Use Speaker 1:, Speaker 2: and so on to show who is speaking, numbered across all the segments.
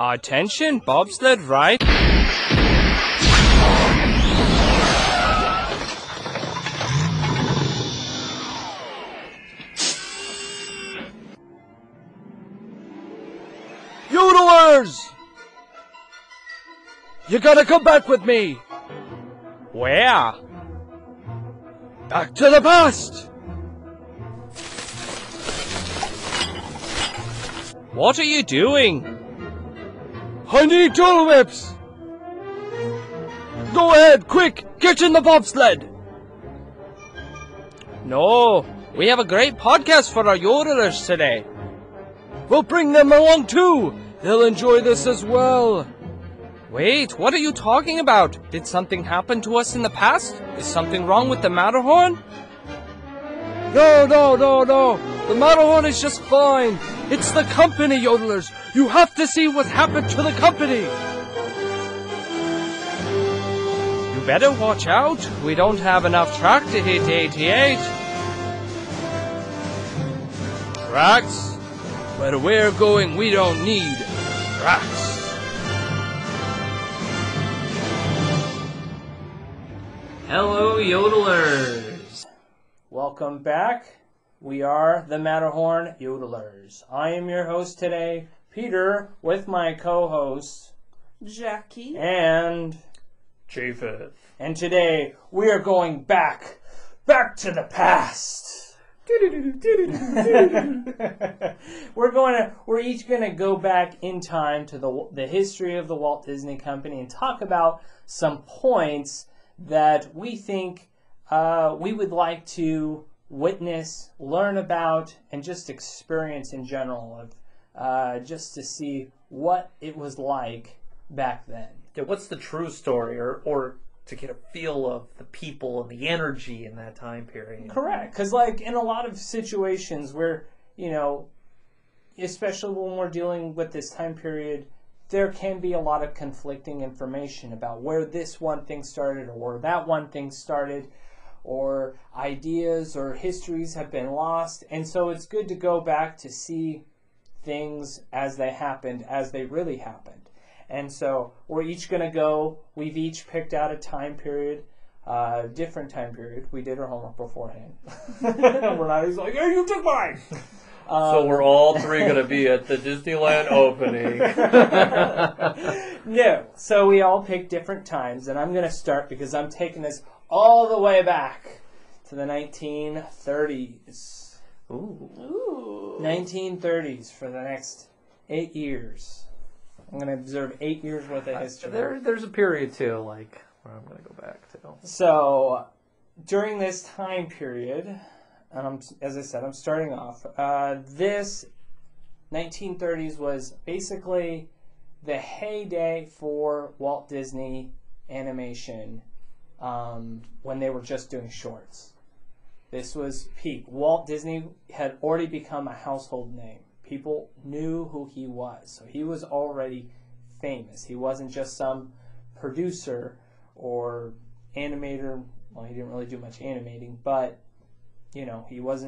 Speaker 1: Attention, bobsled ride.
Speaker 2: Yodelers! You gotta come back with me!
Speaker 1: Where?
Speaker 2: Back to the past!
Speaker 1: What are you doing?
Speaker 2: I need Dole Whips! Go ahead, quick! Get in the bobsled!
Speaker 1: No, we have a great podcast for our yodelers today.
Speaker 2: We'll bring them along too! They'll enjoy this as well!
Speaker 1: Wait, what are you talking about? Did something happen to us in the past? Is something wrong with the Matterhorn?
Speaker 2: No. The Matterhorn is just fine. It's the company, yodelers. You have to see what happened to the company.
Speaker 1: You better watch out. We don't have enough track to hit 88.
Speaker 2: Tracks? Where we're going, we don't need tracks.
Speaker 1: Hello, yodelers. Welcome back. We are the Matterhorn Yodelers. I am your host today, Peter, with my co-host,
Speaker 3: Jackie.
Speaker 1: and
Speaker 4: Japheth.
Speaker 1: And today we are going back to the past. We're each gonna go back in time to the history of the Walt Disney Company and talk about some points that we think we would like to witness, learn about, and just experience in general, of just to see what it was like back then.
Speaker 4: Yeah, what's the true story, or to get a feel of the people and the energy in that time period?
Speaker 1: Correct, because like in a lot of situations where, especially when we're dealing with this time period, there can be a lot of conflicting information about where this one thing started or where that one thing started, or ideas or histories have been lost. And so it's good to go back to see things as they happened, as they really happened. And so we're each going to go, we've each picked out a time period, different time period. We did our homework beforehand. We're not just like, hey, you took mine!
Speaker 4: So we're all three going to be at the Disneyland opening.
Speaker 1: No. So we all picked different times, and I'm going to start because I'm taking this all the way back to the 1930s.
Speaker 4: Ooh.
Speaker 1: 1930s for the next 8 years. I'm going to observe 8 years worth of history.
Speaker 4: There's a period, too, like, where I'm going to go back to.
Speaker 1: So, during this time period, and as I said, I'm starting off, this 1930s was basically the heyday for Walt Disney Animation when they were just doing shorts. This was peak. Walt Disney had already become a household name. People knew who he was. So he was already famous. He wasn't just some producer or animator. Well, he didn't really do much animating, but, he was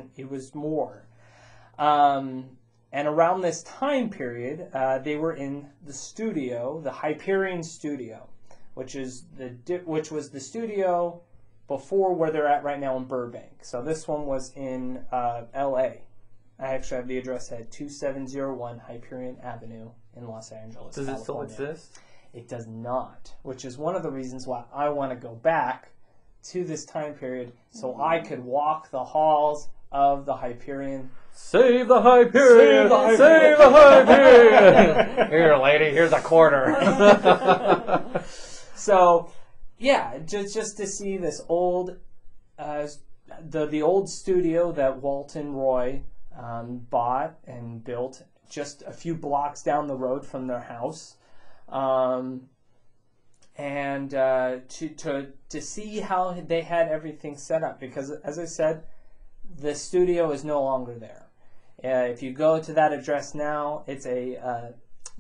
Speaker 1: more. And around this time period, they were in the studio, the Hyperion Studio, which was the studio before where they're at right now in Burbank. So this one was in L.A. I actually have the address at 2701 Hyperion Avenue in Los Angeles,
Speaker 4: Does
Speaker 1: California.
Speaker 4: it still exist?
Speaker 1: It does not, which is one of the reasons why I want to go back to this time period so I could walk the halls of the Hyperion.
Speaker 4: Save the Hyperion! Save the Hyperion! Here, lady, here's a quarter.
Speaker 1: So, yeah, just to see this old, the old studio that Walt and Roy bought and built just a few blocks down the road from their house, and to see how they had everything set up, because as I said, the studio is no longer there. If you go to that address now, it's a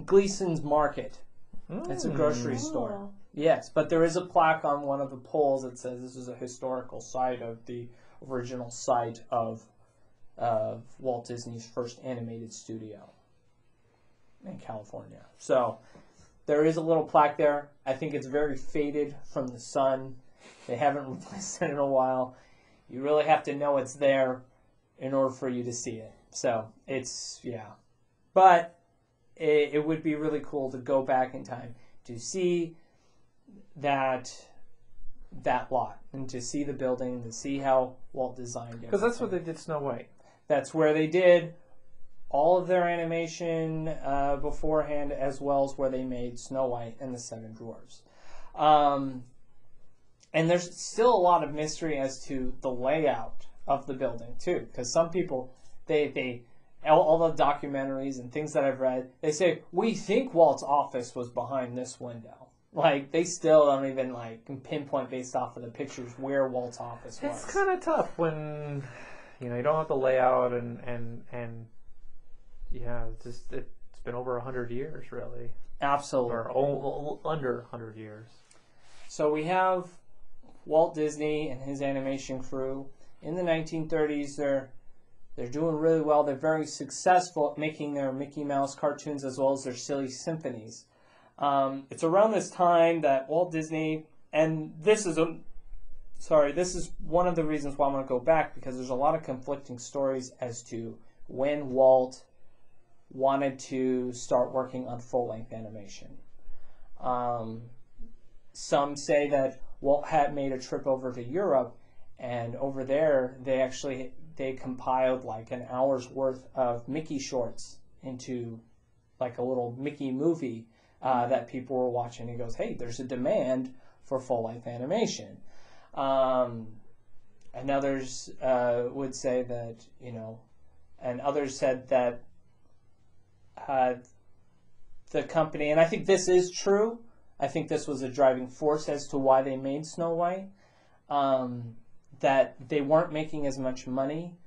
Speaker 1: Gleason's Market. It's a grocery store. Yes, but there is a plaque on one of the poles that says this is a historical site of the original site of Walt Disney's first animated studio. in California. So there is a little plaque there. I think it's very faded from the sun. They haven't replaced it in a while. You really have to know it's there in order for you to see it. So it's, yeah. But it would be really cool to go back in time to see that lot and to see the building, to see how Walt designed it.
Speaker 4: Because that's what they did Snow White.
Speaker 1: That's where they did all of their animation beforehand, as well as where they made Snow White and the Seven Dwarfs. And there's still a lot of mystery as to the layout of the building too, because some people, they all the documentaries and things that I've read, they say we think Walt's office was behind this window. Like they still don't even like pinpoint based off of the pictures where Walt's office was.
Speaker 4: It's kind of tough when you don't have the layout and yeah, it's been over 100 years really.
Speaker 1: Absolutely.
Speaker 4: Or under 100 years.
Speaker 1: So we have Walt Disney and his animation crew. In the 1930s, they're doing really well. They're very successful at making their Mickey Mouse cartoons as well as their silly symphonies. It's around this time that Walt Disney, and this is one of the reasons why I want to go back, because there's a lot of conflicting stories as to when Walt wanted to start working on full-length animation. Some say that Walt had made a trip over to Europe, and over there they compiled like an hour's worth of Mickey shorts into like a little Mickey movie that people were watching. He goes, hey, there's a demand for full-length animation. And others would say that, and others said that the company, and I think this is true, I think this was a driving force as to why they made Snow White, that they weren't making as much money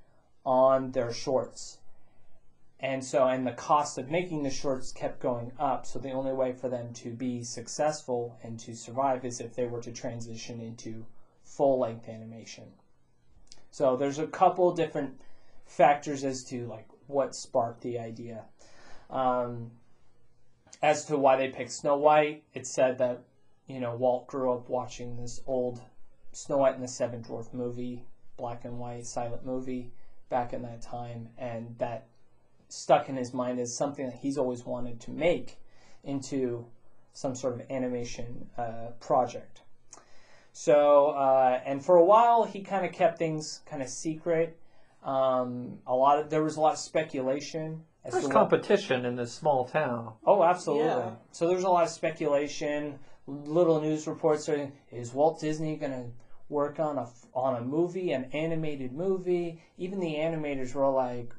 Speaker 1: on their shorts. And the cost of making the shorts kept going up, so the only way for them to be successful and to survive is if they were to transition into full-length animation. So there's a couple different factors as to like what sparked the idea. As to why they picked Snow White, it's said that, Walt grew up watching this old Snow White and the Seven Dwarfs movie, black and white, silent movie, back in that time, and that stuck in his mind as something that he's always wanted to make into some sort of animation project. So, and for a while, he kind of kept things kind of secret. There was a lot of speculation.
Speaker 4: There's competition in this small town.
Speaker 1: Oh, absolutely.
Speaker 3: Yeah.
Speaker 1: So there's a lot of speculation. Little news reports saying, is Walt Disney going to work on a movie, an animated movie? Even the animators were like,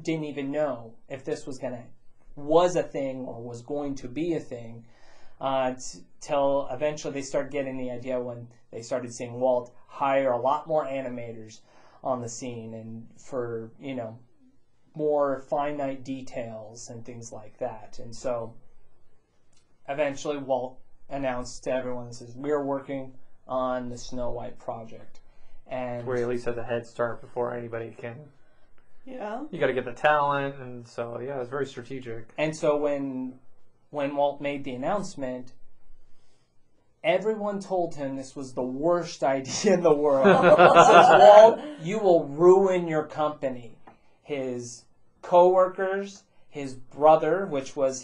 Speaker 1: didn't even know if this was a thing or was going to be a thing. Till eventually they started getting the idea when they started seeing Walt hire a lot more animators on the scene and for, more finite details and things like that. And so eventually Walt announced to everyone and says, we're working on the Snow White project. And
Speaker 4: where he at least has a head start before anybody can.
Speaker 3: Yeah.
Speaker 4: You got to get the talent, and so yeah, it's very strategic.
Speaker 1: And so when Walt made the announcement, everyone told him this was the worst idea in the world. Says, Walt, you will ruin your company. His co-workers, his brother, which was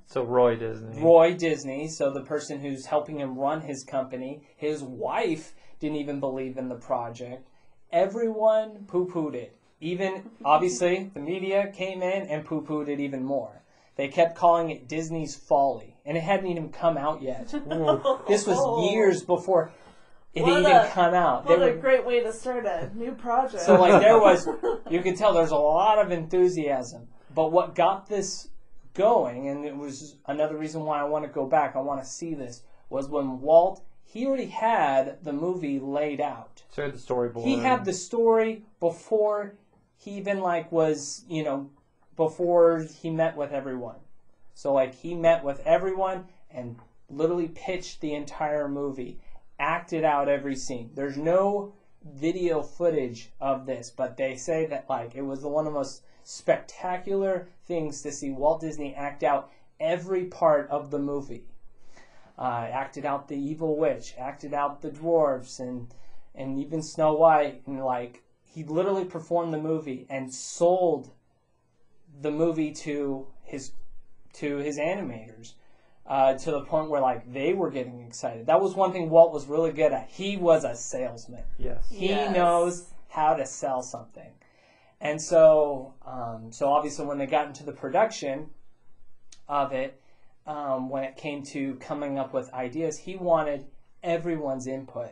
Speaker 4: So Roy Disney,
Speaker 1: so the person who's helping him run his company, his wife didn't even believe in the project. Everyone poo-pooed it. Even, obviously, the media came in and poo-pooed it even more. They kept calling it Disney's Folly, and it hadn't even come out yet. This was years before it had even come out.
Speaker 3: What a great way to start a new project.
Speaker 1: So you could tell there's a lot of enthusiasm. But what got this going, and it was another reason why I want to go back, I want to see this, was when Walt, he already had the movie laid out.
Speaker 4: So he had the storyboard.
Speaker 1: He had the story before he even before he met with everyone. So he met with everyone and literally pitched the entire movie, acted out every scene. There's no video footage of this, but they say that it was one of the most spectacular things to see Walt Disney act out every part of the movie. Acted out the evil witch, acted out the dwarves, and even Snow White, and like he literally performed the movie and sold the movie to his animators. To the point where like they were getting excited. That was one thing Walt was really good at. He was a salesman.
Speaker 4: Yes.
Speaker 1: He
Speaker 3: Yes.
Speaker 1: knows how to sell something. And so obviously when they got into the production of it, when it came to coming up with ideas, he wanted everyone's input.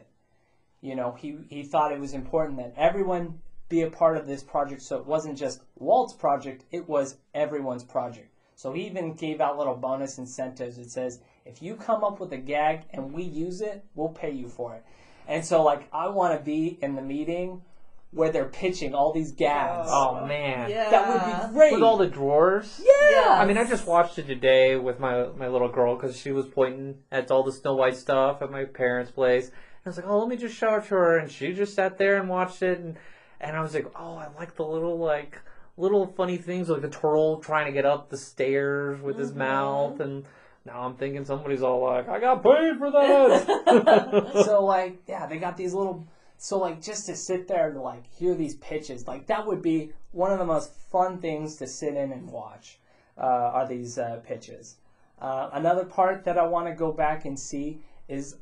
Speaker 1: You know, he thought it was important that everyone be a part of this project, so it wasn't just Walt's project, it was everyone's project. So he even gave out little bonus incentives. It says, if you come up with a gag and we use it, we'll pay you for it. And so, like, I want to be in the meeting where they're pitching all these gags.
Speaker 4: Oh man.
Speaker 3: Yeah.
Speaker 1: That would be great.
Speaker 4: With all the drawers.
Speaker 1: Yeah.
Speaker 4: I mean, I just watched it today with my little girl because she was pointing at all the Snow White stuff at my parents' place. And I was like, oh, let me just show it to her. And she just sat there and watched it. And I was like, oh, I like the little funny things like the turtle trying to get up the stairs with his mouth. And now I'm thinking somebody's all like, I got paid for that.
Speaker 1: So, like, yeah, they got these little... So, like, just to sit there and, like, hear these pitches, like, that would be one of the most fun things to sit in and watch, are these pitches. Another part that I want to go back and see is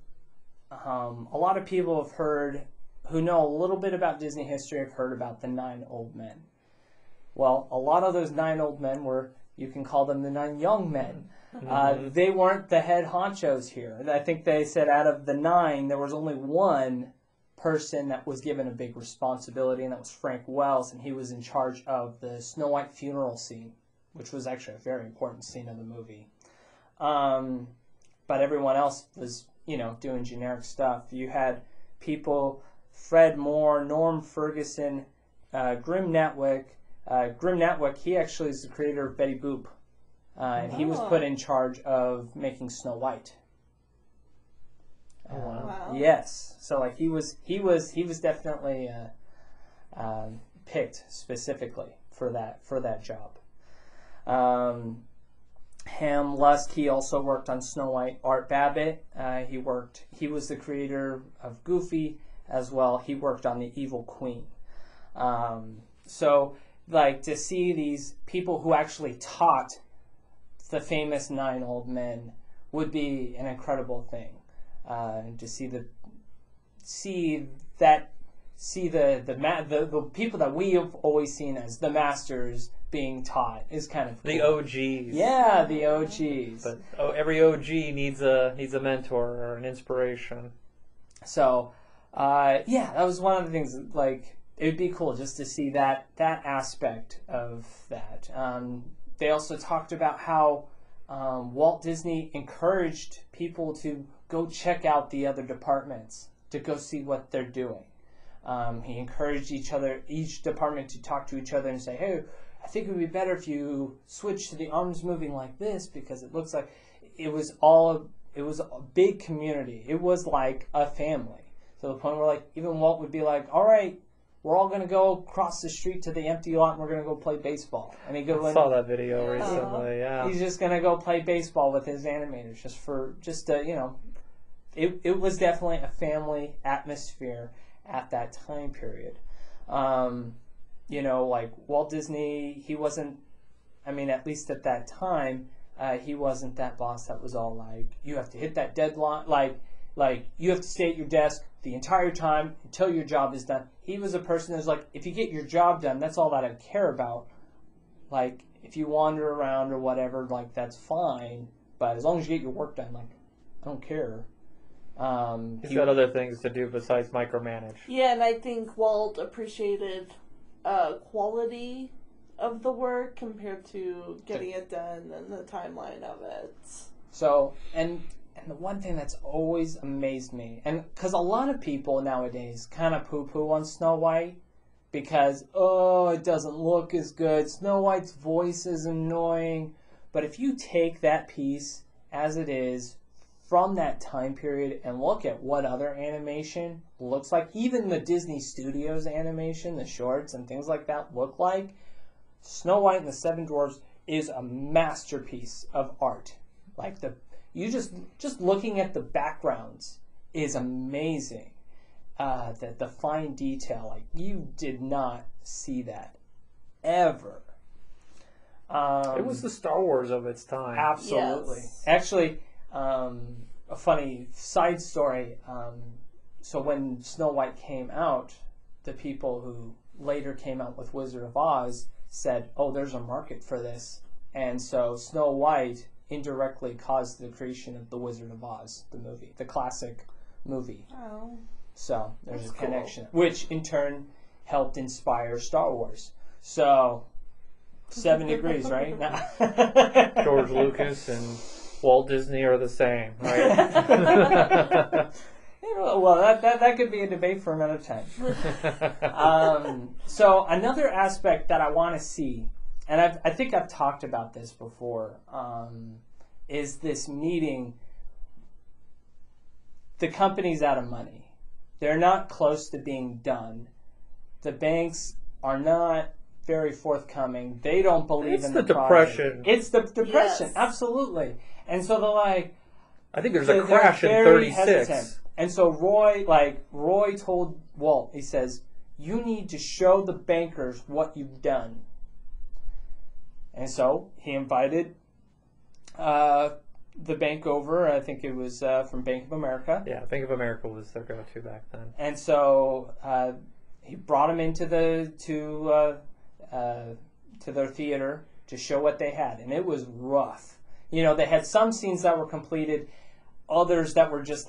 Speaker 1: a lot of people have heard, who know a little bit about Disney history, have heard about the 9 old men. Well, a lot of those 9 old men were, you can call them the 9 young men. They weren't the head honchos here. I think they said out of the 9, there was only one person that was given a big responsibility, and that was Frank Wells, and he was in charge of the Snow White funeral scene, which was actually a very important scene of the movie. But everyone else was, you know, doing generic stuff. You had people, Fred Moore, Norm Ferguson, Grim Natwick. Grim Natwick, he actually is the creator of Betty Boop, and he was put in charge of making Snow White.
Speaker 3: Wow.
Speaker 1: Yes, so like he was definitely picked specifically for that job. Ham Lusk, he also worked on Snow White. Art Babbitt, he was the creator of Goofy as well. He worked on the Evil Queen. So like to see these people who actually taught the famous 9 old men would be an incredible thing. To see the people that we have always seen as the masters being taught is kind of cool.
Speaker 4: The OGs.
Speaker 1: Yeah, the OGs.
Speaker 4: But every OG needs a mentor or an inspiration.
Speaker 1: So, yeah, that was one of the things. Like, it would be cool just to see that aspect of that. They also talked about how Walt Disney encouraged people to go check out the other departments, to go see what they're doing. He encouraged each department to talk to each other and say, hey, I think it would be better if you switch to the arms moving like this, because it looks like it was a big community. It was like a family. To the point where like even Walt would be like, all right, we're all going to go across the street to the empty lot and we're going to go play baseball. And he
Speaker 4: I saw that video recently, yeah.
Speaker 1: He's just going to go play baseball with his animators it was definitely a family atmosphere at that time period. Like Walt Disney, he wasn't, at least at that time, he wasn't that boss that was all like, you have to hit that deadline, like you have to stay at your desk the entire time until your job is done. He was a person who's like, if you get your job done, that's all that I care about. Like, if you wander around or whatever, like, that's fine. But as long as you get your work done, like, I don't care.
Speaker 4: He's got other things to do besides micromanage.
Speaker 3: Yeah, and I think Walt appreciated quality of the work compared to getting it done and the timeline of it.
Speaker 1: So, and the one thing that's always amazed me, and because a lot of people nowadays kind of poo-poo on Snow White because, it doesn't look as good. Snow White's voice is annoying. But if you take that piece as it is from that time period and look at what other animation looks like, even the Disney Studios animation, the shorts and things like that look like, Snow White and the Seven Dwarfs is a masterpiece of art. Like just looking at the backgrounds is amazing. The fine detail, like you did not see that ever.
Speaker 4: It was the Star Wars of its time.
Speaker 1: Absolutely.
Speaker 3: Yes.
Speaker 1: Actually, a funny side story. So when Snow White came out, the people who later came out with Wizard of Oz said, "Oh, there's a market for this," and so Snow White indirectly caused the creation of the Wizard of Oz, the movie, the classic movie.
Speaker 3: Oh.
Speaker 1: So there's
Speaker 3: That's
Speaker 1: a
Speaker 3: cool.
Speaker 1: connection, which in turn helped inspire Star Wars. So 7 degrees, right?
Speaker 4: George Lucas and Walt Disney are the same, right?
Speaker 1: Well, that could be a debate for another time. So another aspect that I want to see, and I think I've talked about this before, is this meeting. The company's out of money. They're not close to being done. The banks are not very forthcoming. They don't believe
Speaker 4: It's
Speaker 1: in
Speaker 4: the
Speaker 1: project.
Speaker 4: depression.
Speaker 1: It's the depression,
Speaker 3: Yes.
Speaker 1: absolutely. And so they're like,
Speaker 4: I think there's
Speaker 1: they're
Speaker 4: a crash in
Speaker 1: very
Speaker 4: 36.
Speaker 1: hesitant. And so Roy told Walt, he says, "You need to show the bankers what you've done." And so he invited the bank over. I think it was from Bank of America.
Speaker 4: Yeah, Bank of America was their go-to back then.
Speaker 1: And so he brought them into to their theater to show what they had, and it was rough. You know, they had some scenes that were completed, others that were just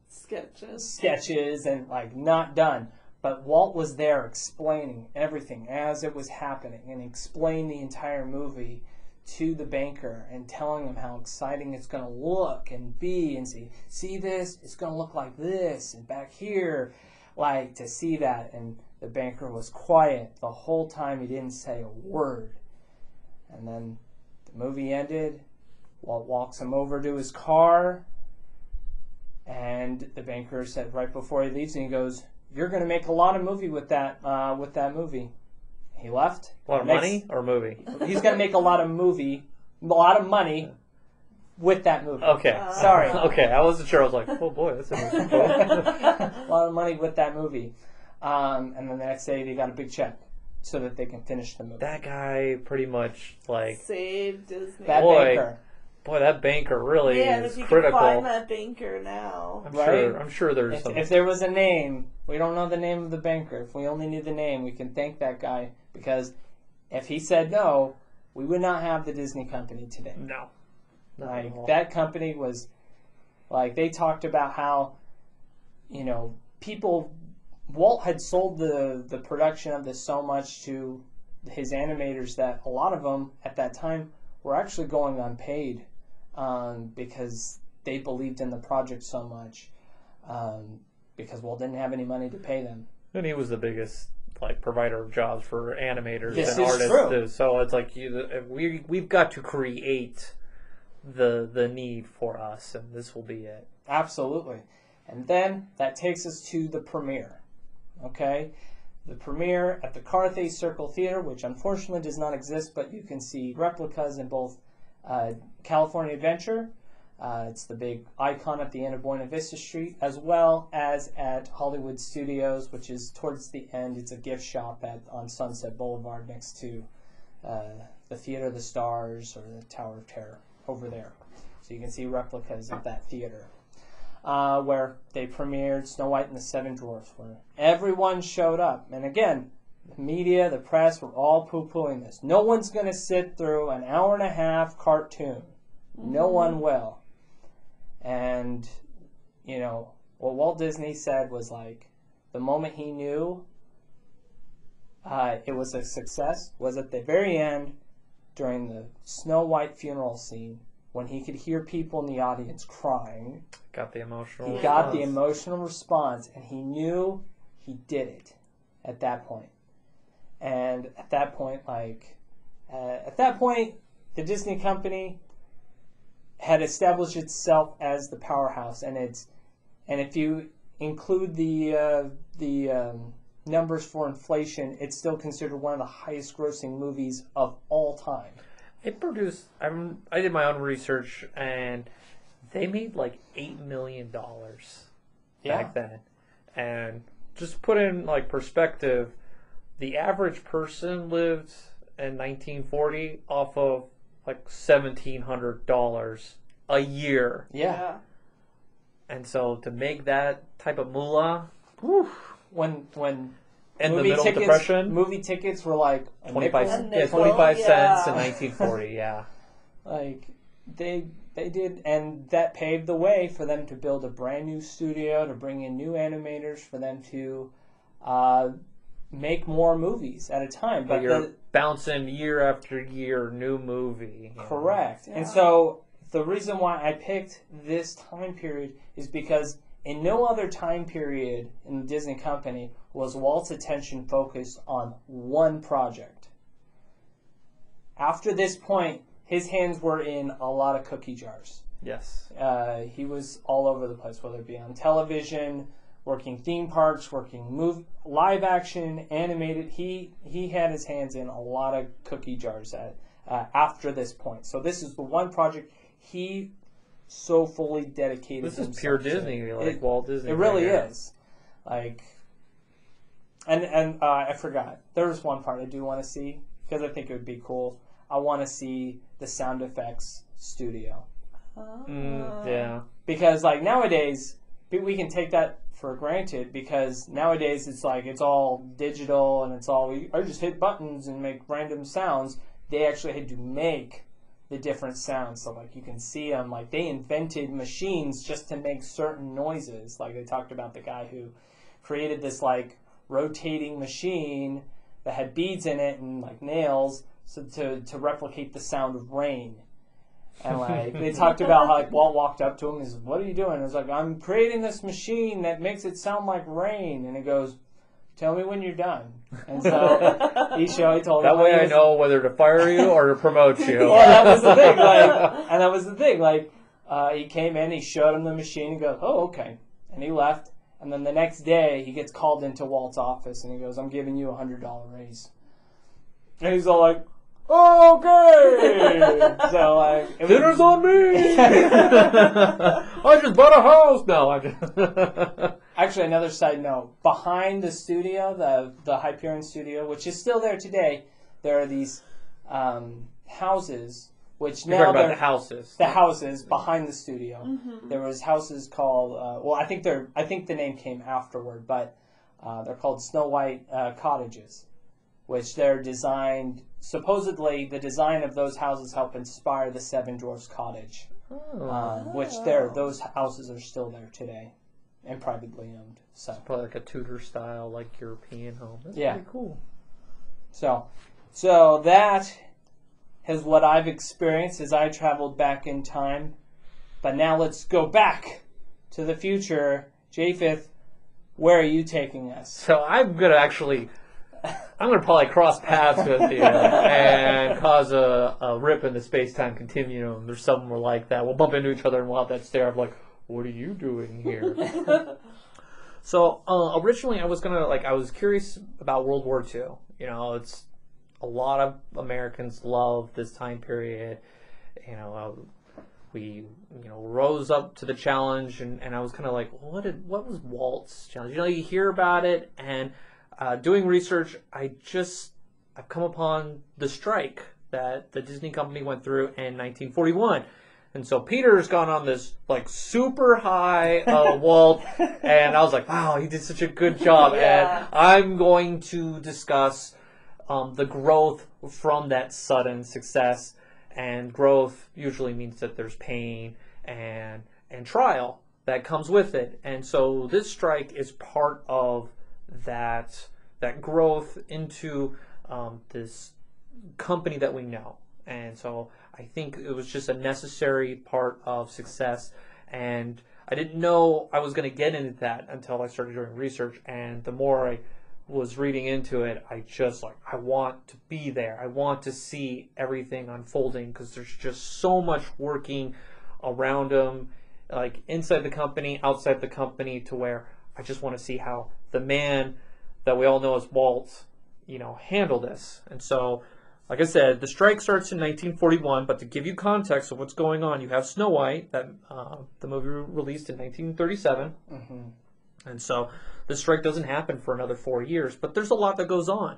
Speaker 1: sketches and like not done. But Walt was there explaining everything as it was happening and explained the entire movie to the banker and telling him how exciting it's going to look and be, and see this, it's going to look like this, and back here, like to see that. And the banker was quiet the whole time. He didn't say a word. And then the movie ended. Walt walks him over to his car, and the banker said right before he leaves, and he goes, "You're going to make a lot of movie with that movie." He left.
Speaker 4: A lot of money or movie?
Speaker 1: He's going to make a lot of money with that movie.
Speaker 4: Okay.
Speaker 1: Sorry.
Speaker 4: Okay, I wasn't sure. I was like, oh boy, that's interesting.
Speaker 1: A lot of money with that movie. And then the next day they got a big check so that they can finish the movie.
Speaker 4: That guy pretty much, like,
Speaker 3: Save Disney.
Speaker 1: That
Speaker 4: Boy.
Speaker 1: banker.
Speaker 4: boy, that banker really
Speaker 3: Yeah, and
Speaker 4: is
Speaker 3: if you
Speaker 4: critical.
Speaker 3: can find that banker now.
Speaker 4: I'm sure there's some.
Speaker 1: If there was a name, we don't know the name of the banker. If we only knew the name, we can thank that guy, because if he said no, we would not have the Disney company today.
Speaker 4: No. Not
Speaker 1: Like,
Speaker 4: at all.
Speaker 1: that company was, like, they talked about how, you know, Walt had sold the production of this so much to his animators that a lot of them at that time were actually going unpaid, because they believed in the project so much, because Walt didn't have any money to pay them.
Speaker 4: And he was the biggest, like, provider of jobs for animators
Speaker 1: This
Speaker 4: and
Speaker 1: is
Speaker 4: artists.
Speaker 1: true.
Speaker 4: So it's like we've got to create the need for us, and this will be it.
Speaker 1: Absolutely. And then that takes us to the premiere. Okay? The premiere at the Carthay Circle Theater, which unfortunately does not exist, but you can see replicas in both California Adventure. It's the big icon at the end of Buena Vista Street, as well as at Hollywood Studios, which is towards the end. It's a gift shop on Sunset Boulevard next to the Theater of the Stars or the Tower of Terror over there. So you can see replicas of that theater, where they premiered Snow White and the Seven Dwarfs, where everyone showed up. And again, the media, the press were all poo-pooing this. No one's going to sit through an hour-and-a-half cartoon. No one will. And, you know, what Walt Disney said was, like, the moment he knew it was a success was at the very end, during the Snow White funeral scene, when he could hear people in the audience crying.
Speaker 4: Got the emotional.
Speaker 1: He got the
Speaker 4: response.
Speaker 1: emotional response, and he knew he did it at that point. And at that point, the Disney company had established itself as the powerhouse, and if you include the numbers for inflation, it's still considered one of the highest grossing movies of all time.
Speaker 4: It produced. I did my own research, and they made like $8 million back then. And just put in like perspective, the average person lived in 1940 off of like $1,700 a year.
Speaker 1: Yeah.
Speaker 4: And so to make that type of moolah, whew,
Speaker 1: When
Speaker 4: in the
Speaker 1: movie
Speaker 4: middle
Speaker 1: tickets,
Speaker 4: of depression,
Speaker 1: movie tickets were like a
Speaker 4: 25
Speaker 1: nickel.
Speaker 3: A
Speaker 4: yeah,
Speaker 3: nickel,
Speaker 4: 25
Speaker 3: yeah.
Speaker 4: cents in 1940. Yeah.
Speaker 1: Like they did, and that paved the way for them to build a brand new studio, to bring in new animators, for them to make more movies at a time.
Speaker 4: But you're bouncing year after year, new movie. You know.
Speaker 1: Correct.
Speaker 3: Yeah.
Speaker 1: And so the reason why I picked this time period is because in no other time period in the Disney company was Walt's attention focused on one project. After this point, his hands were in a lot of cookie jars.
Speaker 4: Yes.
Speaker 1: He was all over the place, whether it be on television, working theme parks, working live action, animated. He had his hands in a lot of cookie jars after this point. So this is the one project he so fully dedicated.
Speaker 4: This is pure Disney, like Walt Disney.
Speaker 1: It really
Speaker 4: right here.
Speaker 1: is. Like, and I forgot. There was one part I do want to see because I think it would be cool. I want to see the sound effects studio.
Speaker 4: Yeah.
Speaker 1: Because like nowadays, we can take that for granted because nowadays it's like it's all digital and it's all I just hit buttons and make random sounds. They actually had to make the different sounds, so like you can see them. Like they invented machines just to make certain noises. Like they talked about the guy who created this like rotating machine that had beads in it and like nails, so to replicate the sound of rain. And like they talked about how like Walt walked up to him and he said, "What are you doing?" And it's like, "I'm creating this machine that makes it sound like rain." And he goes, "Tell me when you're done." And so he told
Speaker 4: That
Speaker 1: him
Speaker 4: way
Speaker 1: he
Speaker 4: I
Speaker 1: was-
Speaker 4: know whether to fire you or to promote you.
Speaker 1: Well, that was the thing. Like, and that was the thing. Like he came in, he showed him the machine, and goes, "Oh, okay," and he left. And then the next day, he gets called into Walt's office, and he goes, "I'm giving you $100 raise." And he's all like, "Okay." So like, it was-
Speaker 4: Dinner's on me! I just bought a house! No, I just...
Speaker 1: Actually, another side note: behind the studio, the Hyperion studio, which is still there today, there are these houses, which
Speaker 4: You're
Speaker 1: now
Speaker 4: talking about
Speaker 1: they're
Speaker 4: the houses.
Speaker 1: the houses behind the studio.
Speaker 3: Mm-hmm.
Speaker 1: There was houses called well, I think the name came afterward, but they're called Snow White cottages, which they're designed. Supposedly, the design of those houses helped inspire the Seven Dwarfs Cottage, which those houses are still there today, and privately owned. So
Speaker 4: Probably like a Tudor style, like European home. That's
Speaker 1: Yeah.
Speaker 4: pretty cool.
Speaker 1: So that is what I've experienced as I traveled back in time. But now let's go back to the future. Japheth, where are you taking us?
Speaker 4: So I'm gonna probably cross paths with you and cause a rip in the space-time continuum. There's somewhere like that. We'll bump into each other and we'll have that stare of like, what are you doing here? So originally I was curious about World War II. You know, it's a lot of Americans love this time period. You know, we rose up to the challenge, and I was kind of like, what was Walt's challenge? You know, you hear about it, and doing research, I've come upon the strike that the Disney company went through in 1941. And so Peter's gone on this like super high Walt, and I was like, wow, he did such a good job.
Speaker 3: Yeah.
Speaker 4: And I'm going to discuss the growth from that sudden success. And growth usually means that there's pain and trial that comes with it. And so this strike is part of that growth into this company that we know. And so I think it was just a necessary part of success, and I didn't know I was going to get into that until I started doing research. And the more I was reading into it, I want to be there. I want to see everything unfolding because there's just so much working around them, like inside the company, outside the company, to where I just want to see how the man that we all know as Walt, handle this. And so, like I said, the strike starts in 1941, but to give you context of what's going on, you have Snow White, that the movie released in 1937.
Speaker 1: Mm-hmm.
Speaker 4: And so the strike doesn't happen for another 4 years, but there's a lot that goes on.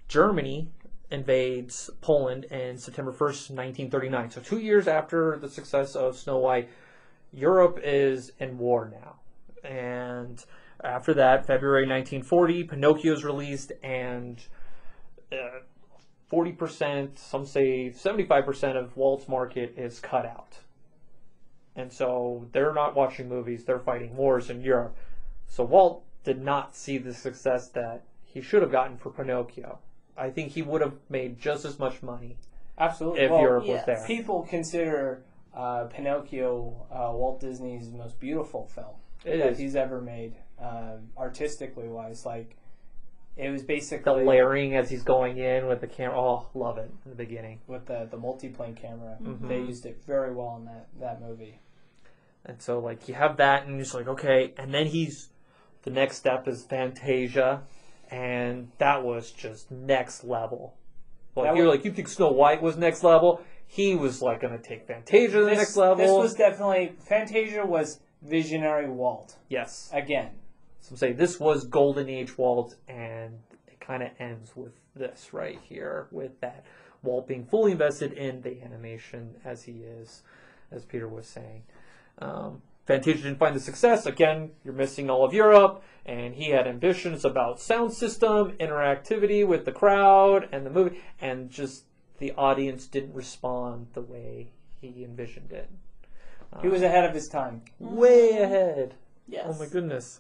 Speaker 4: Germany invades Poland in September 1st, 1939. So 2 years after the success of Snow White, Europe is in war now. And after that, February 1940, Pinocchio is released, and 40%, some say 75% of Walt's market is cut out. And so they're not watching movies, they're fighting wars in Europe. So Walt did not see the success that he should have gotten for Pinocchio. I think he would have made just as much money
Speaker 1: Absolutely.
Speaker 4: if
Speaker 1: Well,
Speaker 4: Europe
Speaker 3: yes.
Speaker 4: was there.
Speaker 1: people consider Pinocchio Walt Disney's most beautiful film
Speaker 4: It
Speaker 1: that
Speaker 4: is.
Speaker 1: he's ever made, artistically wise. Like, it was
Speaker 4: The
Speaker 1: basically
Speaker 4: layering as he's going in with the camera. Oh, love it in the beginning.
Speaker 1: with the multiplane camera.
Speaker 4: Mhm.
Speaker 1: They used it very well in that movie.
Speaker 4: And so, like, you have that, and you're just like, okay. And then the next step is Fantasia, and that was just next level. Like, you think Snow White was next level? He was, like, going to take Fantasia to the next level.
Speaker 1: This was definitely, Fantasia was visionary Walt.
Speaker 4: Yes.
Speaker 1: Again.
Speaker 4: So I'm saying this was Golden Age Walt, and it kind of ends with this right here, with that Walt being fully invested in the animation as he is, as Peter was saying. Fantasia didn't find the success. Again, you're missing all of Europe, and he had ambitions about sound system, interactivity with the crowd, and the movie, and just the audience didn't respond the way he envisioned it.
Speaker 1: He was ahead of his time.
Speaker 4: Way ahead.
Speaker 3: Yes.
Speaker 4: Oh my goodness.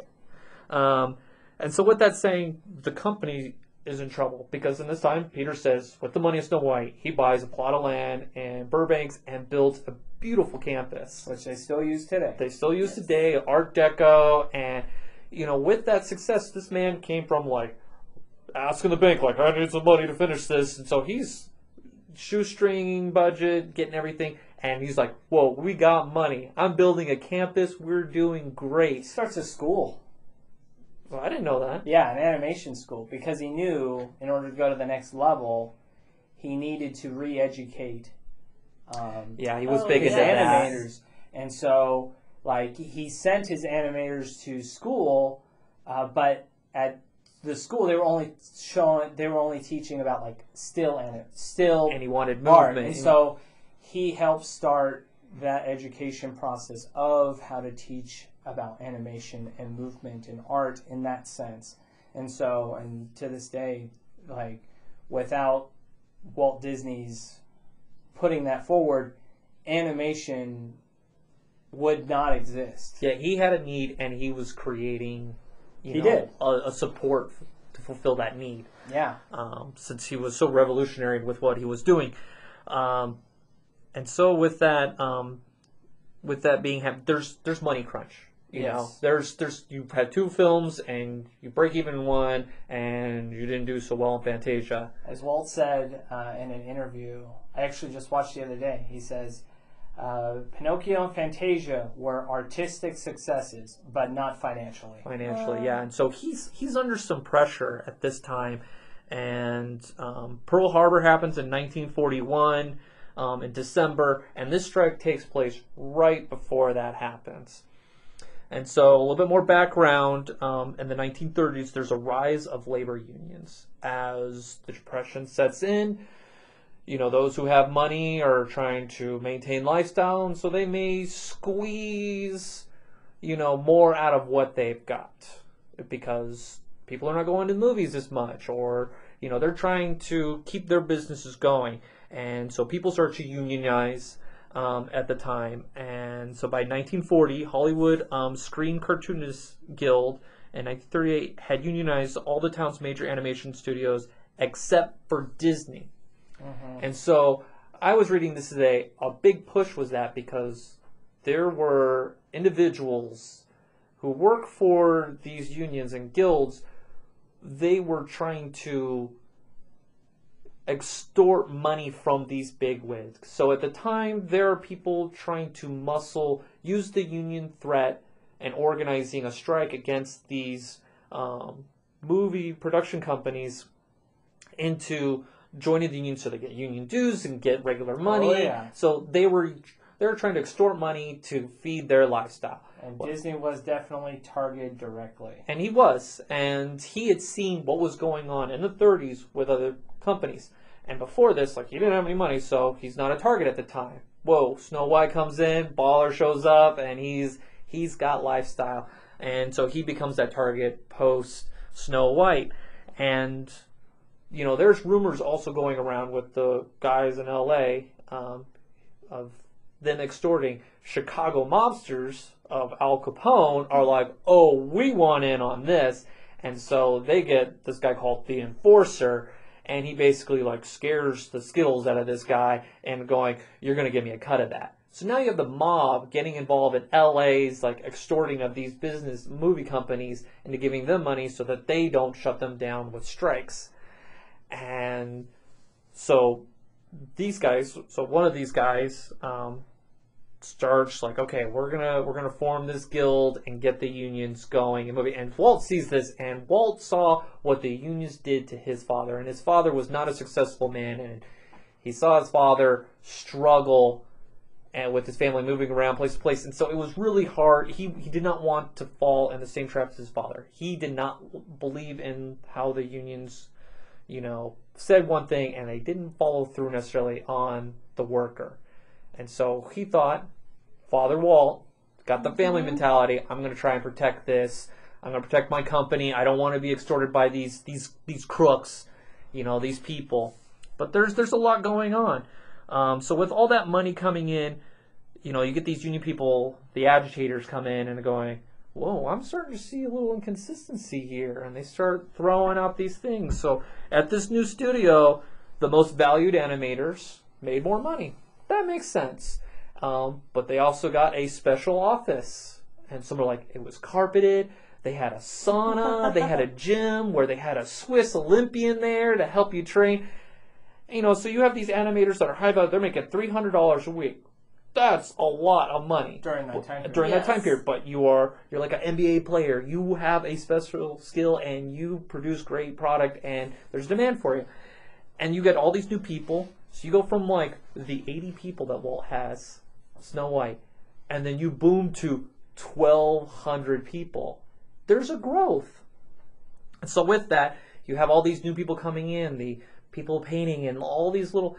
Speaker 4: And so with that saying, the company is in trouble because in this time, Peter says, with the money of Snow White, he buys a plot of land in Burbank and builds a beautiful campus.
Speaker 1: Which they still use today.
Speaker 4: They still use today, Art Deco, and with that success, this man came from like asking the bank, like, I need some money to finish this, and so he's shoestringing budget, getting everything, and he's like, whoa, we got money. I'm building a campus. We're doing
Speaker 1: He
Speaker 4: great.
Speaker 1: starts a school.
Speaker 4: Well, I didn't know that.
Speaker 1: Yeah, an animation school, because he knew in order to go to the next level, he needed to re-educate
Speaker 4: Yeah, he was
Speaker 3: Oh,
Speaker 4: big
Speaker 1: his
Speaker 4: into that.
Speaker 1: animators. And so, like, he sent his animators to school, but at the school they were only teaching about like still
Speaker 4: And he wanted
Speaker 1: art.
Speaker 4: movement.
Speaker 1: And so he helped start that education process of how to teach about animation and movement and art in that sense. And so, and to this day, like, without Walt Disney's putting that forward, animation would not exist.
Speaker 4: Yeah, he had a need, and he was creating,
Speaker 1: He did.
Speaker 4: a support to fulfill that need.
Speaker 1: Yeah.
Speaker 4: Since he was so revolutionary with what he was doing, and so with that being there's money crunch. You know,
Speaker 1: Yes.
Speaker 4: there's you've had two films and you break even in one, and you didn't do so well in Fantasia.
Speaker 1: As Walt said in an interview, I actually just watched the other day, he says, Pinocchio and Fantasia were artistic successes, but not financially.
Speaker 4: Financially, yeah, and so he's under some pressure at this time, and Pearl Harbor happens in 1941 in December, and this strike takes place right before that happens. And so a little bit more background, in the 1930s, there's a rise of labor unions as the Depression sets in. You know, those who have money are trying to maintain lifestyle, and so they may squeeze, more out of what they've got because people are not going to the movies as much, or, they're trying to keep their businesses going. And so people start to unionize at the time. And so by 1940, Hollywood Screen Cartoonists Guild in 1938 had unionized all the town's major animation studios except for Disney. And so I was reading this today. A big push was that because there were individuals who work for these unions and guilds. They were trying to extort money from these bigwigs. So at the time, there are people trying to use the union threat and organizing a strike against these movie production companies into joining the union so they get union dues and get regular money.
Speaker 1: Oh, yeah.
Speaker 4: So they were trying to extort money to feed their lifestyle.
Speaker 1: And Disney was definitely targeted directly.
Speaker 4: And he was. And he had seen what was going on in the 30s with other companies. And before this, like, he didn't have any money, so he's not a target at the time. Whoa, Snow White comes in, Baller shows up, and he's got lifestyle. And so he becomes that target post Snow White. And, you know, there's rumors also going around with the guys in LA of them extorting Chicago mobsters of Al Capone are like, oh, we want in on this. And so they get this guy called the Enforcer, and he basically like scares the Skittles out of this guy and going, you're going to give me a cut of that. So now you have the mob getting involved in LA's like extorting of these business movie companies into giving them money so that they don't shut them down with strikes. And so these guys, so one of these guys starts like, okay, we're gonna form this guild and get the unions going. And Walt sees this, and Walt saw what the unions did to his father, and his father was not a successful man, and he saw his father struggle and with his family moving around place to place, and so it was really hard. He did not want to fall in the same trap as his father. He did not believe in how the unions, you know, said one thing and they didn't follow through necessarily on the worker. And so he thought, Father Walt got the family mentality. I'm going to try and protect this. I'm going to protect my company. I don't want to be extorted by these crooks, you know, these people. But there's a lot going on. So with all that money coming in, you know, you get these union people, the agitators come in and going, whoa, I'm starting to see a little inconsistency here. And they start throwing out these things. So at this new studio, the most valued animators made more money. That makes sense. But they also got a special office. And some are like, it was carpeted. They had a sauna. They had a gym where they had a Swiss Olympian there to help you train. You know, so you have these animators that are high value. They're making $300 a week. That's a lot of money
Speaker 1: During that time period.
Speaker 4: During that time period. But you're like an NBA player. You have a special skill and you produce great product and there's demand for you. And you get all these new people. So you go from like the 80 people that Walt has, Snow White, and then you boom to 1,200 people. There's a growth. And so with that, you have all these new people coming in, the people painting and all these little...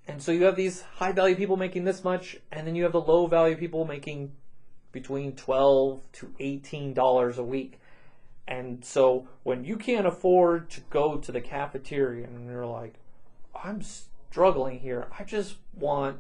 Speaker 4: And so you have these high value people making this much, and then you have the low value people making between $12 to $18 a week. And so when you can't afford to go to the cafeteria and you're like, I'm struggling here, I just want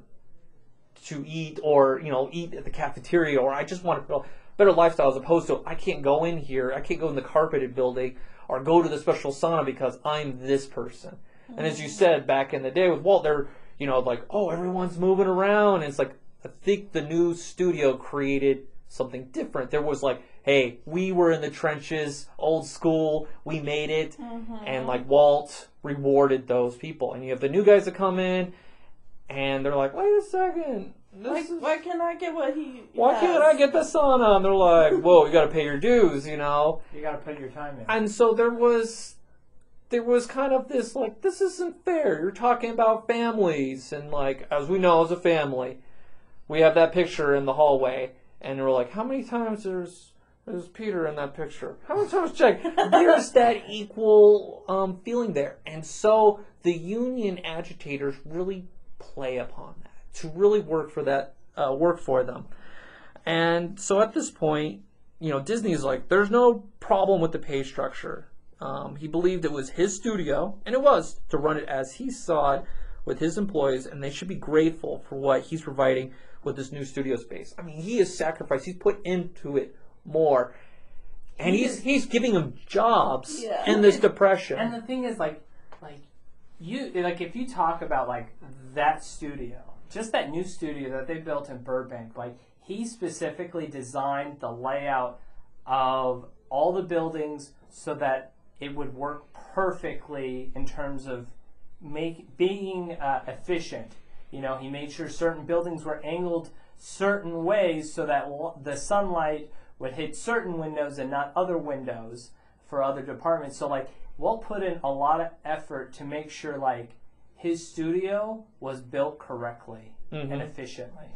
Speaker 4: to eat, or, you know, eat at the cafeteria, or I just want a better lifestyle, as opposed to I can't go in here, I can't go in the carpeted building or go to the special sauna because I'm this person. And as you said back in the day with Walt, they're, you know, like, oh, everyone's moving around. And it's like, I think the new studio created something different. There was like, hey, we were in the trenches, old school, we made it. And like Walt rewarded those people. And you have the new guys that come in and they're like, wait a second.
Speaker 3: Why can't I get what he
Speaker 4: Why
Speaker 3: has?
Speaker 4: can't I get the sauna? And they're like, whoa, you got to pay your dues, you know.
Speaker 1: You got to put your time in.
Speaker 4: And so there was kind of this, like, this isn't fair. You're talking about families, and like, as we know as a family, we have that picture in the hallway, and we're like, how many times there's Peter in that picture? How many times Jack? There's that equal feeling there. And so the union agitators really play upon that to really work for that, work for them. And so at this point, you know, Disney's like, there's no problem with the pay structure. He believed it was his studio, and it was, to run it as he saw it with his employees, and they should be grateful for what he's providing with this new studio space. I mean, he has sacrificed, he's put into it more, and he's giving them jobs in this depression.
Speaker 1: And the thing is, like if you talk about like that studio, just that new studio that they built in Burbank, like he specifically designed the layout of all the buildings so that it would work perfectly in terms of being efficient. You know, he made sure certain buildings were angled certain ways so that the sunlight would hit certain windows and not other windows. for other departments. So like Walt put in a lot of effort to make sure like his studio was built correctly and efficiently.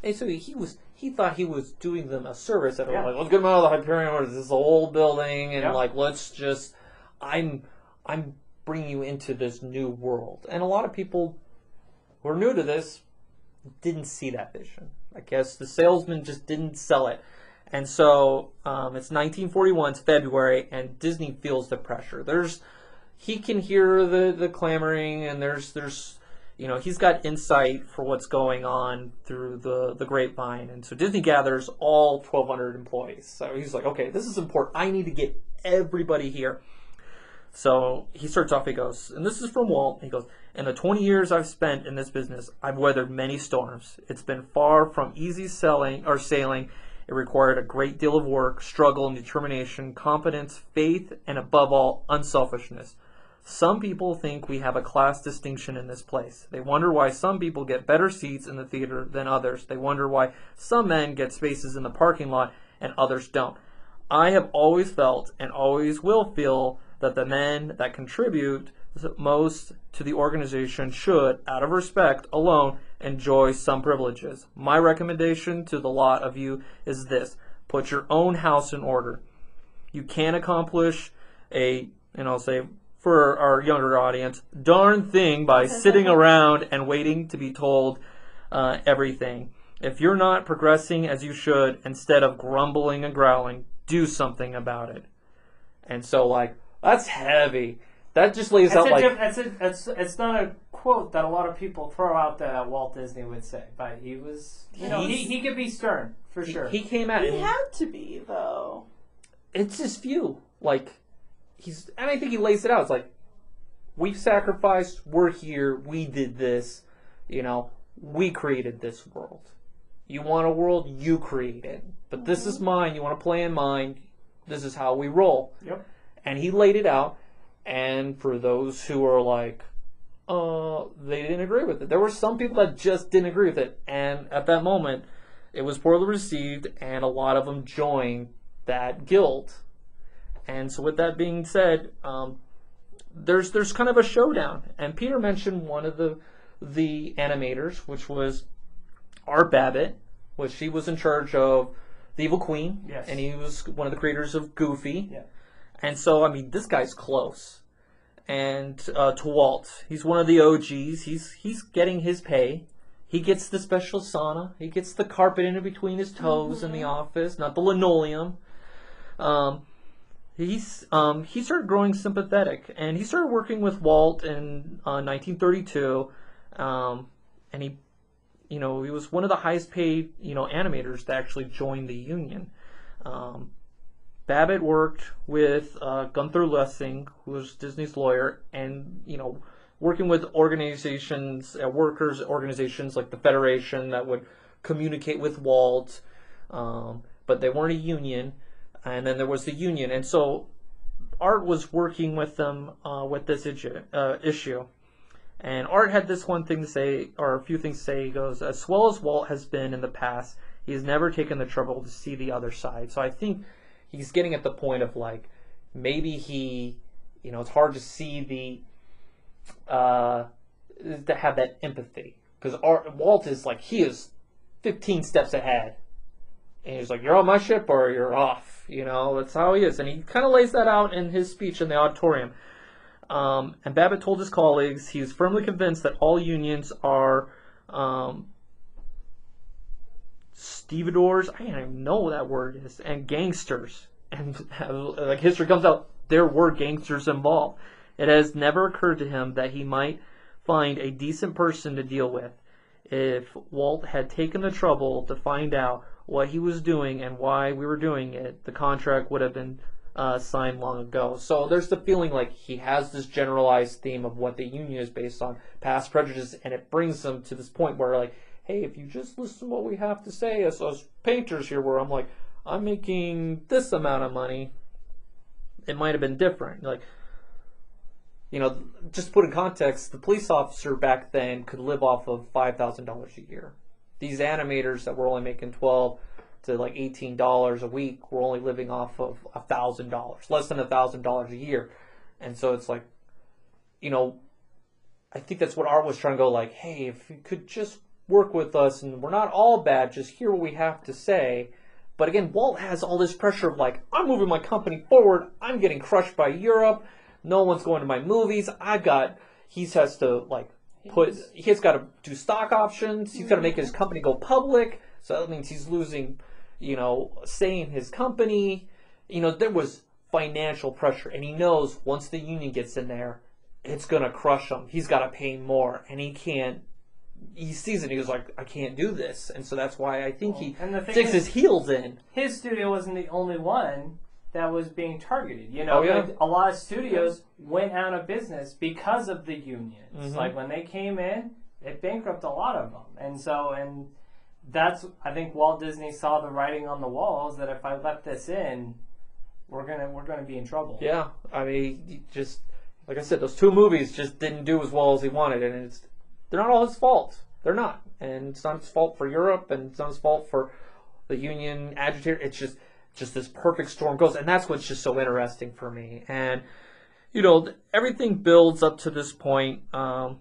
Speaker 4: And so he thought he was doing them a service. That
Speaker 1: Yeah.
Speaker 4: like, let's get them out of the Hyperion. This is an old building, and
Speaker 1: Yeah.
Speaker 4: like let's just, I'm bringing you into this new world. And a lot of people who are new to this didn't see that vision. I guess the salesman just didn't sell it. And so it's 1941, it's February, and Disney feels the pressure. He can hear the clamoring, and there's he's got insight for what's going on through the grapevine. And so Disney gathers all 1,200 employees. So he's like, okay, this is important. I need to get everybody here. So he starts off, he goes, and this is from Walt, he goes, in the 20 years I've spent in this business, I've weathered many storms. It's been far from easy sailing. It required a great deal of work, struggle, and determination, confidence, faith, and above all, unselfishness. Some people think we have a class distinction in this place. They wonder why some people get better seats in the theater than others. They wonder why some men get spaces in the parking lot and others don't. I have always felt and always will feel that the men that contribute most to the organization should, out of respect alone, enjoy some privileges. My recommendation to the lot of you is this: put your own house in order. You can't accomplish say for our younger audience, darn thing by sitting around and waiting to be told everything. If you're not progressing as you should, instead of grumbling and growling, do something about it. And so, like, that's heavy. That just lays out like
Speaker 1: it's not a quote that a lot of people throw out that Walt Disney would say, but he was he could be stern for sure.
Speaker 4: He came at it.
Speaker 3: He had to be, though.
Speaker 4: It's his view. Like and I think he lays it out. It's like, we've sacrificed, we're here, we did this, we created this world. You want a world, you create it. But this is mine, you want to play in mine, this is how we roll.
Speaker 1: Yep.
Speaker 4: And he laid it out, and for those who are like, they didn't agree with it. There were some people that just didn't agree with it, and at that moment, it was poorly received, and a lot of them joined that guild. And so with that being said, there's kind of a showdown. And Peter mentioned one of the animators, which was Art Babbitt, which he was in charge of the Evil Queen.
Speaker 1: Yes.
Speaker 4: And he was one of the creators of Goofy.
Speaker 1: Yeah.
Speaker 4: And so, this guy's close. And to Walt, he's one of the OGs. He's getting his pay. He gets the special sauna. He gets the carpet in between his toes in the office, not the linoleum. He started growing sympathetic, and he started working with Walt in 1932, and he was one of the highest paid animators to actually join the union. Babbitt worked with Gunther Lessing, who was Disney's lawyer, and working with organizations, workers organizations like the Federation that would communicate with Walt, but they weren't a union. And then there was the union, and so Art was working with them with this issue. And Art had this one thing to say, or a few things to say. He goes, as swell as Walt has been in the past, he has never taken the trouble to see the other side. So I think he's getting at the point of like, maybe he, it's hard to see to have that empathy. Because Walt is like, he is 15 steps ahead. And he's like, you're on my ship or you're off. That's how he is. And he kind of lays that out in his speech in the auditorium. And Babbitt told his colleagues he was firmly convinced that all unions are stevedores, I don't even know what that word is, and gangsters. And like history comes out, there were gangsters involved. It has never occurred to him that he might find a decent person to deal with. If Walt had taken the trouble to find out what he was doing and why we were doing it, the contract would have been signed long ago. So there's the feeling like he has this generalized theme of what the union is based on, past prejudice, and it brings them to this point where like, hey, if you just listen to what we have to say as painters here, where I'm like, I'm making this amount of money, it might have been different. Like, just to put in context, the police officer back then could live off of $5,000 a year. These animators that were only making $12 to like $18 a week. We're only living off of $1,000, less than $1,000 a year. And so it's like, you know, I think that's what Art was trying to go like, hey, if you could just work with us and we're not all bad, just hear what we have to say. But again, Walt has all this pressure of like, I'm moving my company forward. I'm getting crushed by Europe. No one's going to my movies. He has to like he's got to do stock options. He's got to make his company go public. So that means he's losing, you know, say in his company. You know, there was financial pressure, and he knows once the union gets in there, it's gonna crush him. He's got to pay more, and he can't. He sees it. And he was like, I can't do this, and so that's why I think he digs his heels in.
Speaker 1: His studio wasn't the only one that was being targeted. You know, like a lot of studios went out of business because of the unions. Like when they came in, it bankrupted a lot of them, and that's, I think Walt Disney saw the writing on the walls that if I let this in, we're gonna be in trouble.
Speaker 4: Yeah, I mean, just like I said, those 2 movies just didn't do as well as he wanted, and they're not all his fault. They're not, and it's not his fault for Europe, and it's not his fault for the union agitator. It's just this perfect storm goes, and that's what's just so interesting for me. And you know, everything builds up to this point. I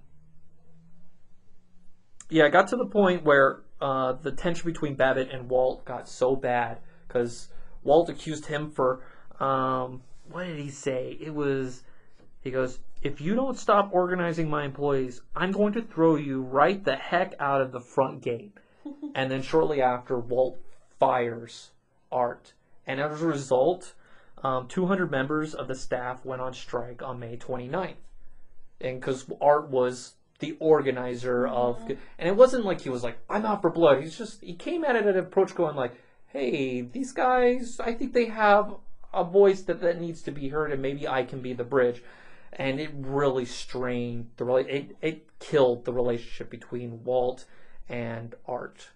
Speaker 4: got to the point where the tension between Babbitt and Walt got so bad because Walt accused him for what did he say? He goes, if you don't stop organizing my employees, I'm going to throw you right the heck out of the front gate. And then shortly after, Walt fires Art. And as a result, 200 members of the staff went on strike on May 29th. And because Art was the organizer of, and it wasn't like he was like, I'm out for blood. He came at it at an approach going like, hey, these guys, I think they have a voice that needs to be heard, and maybe I can be the bridge. And it really strained it killed the relationship between Walt and Art.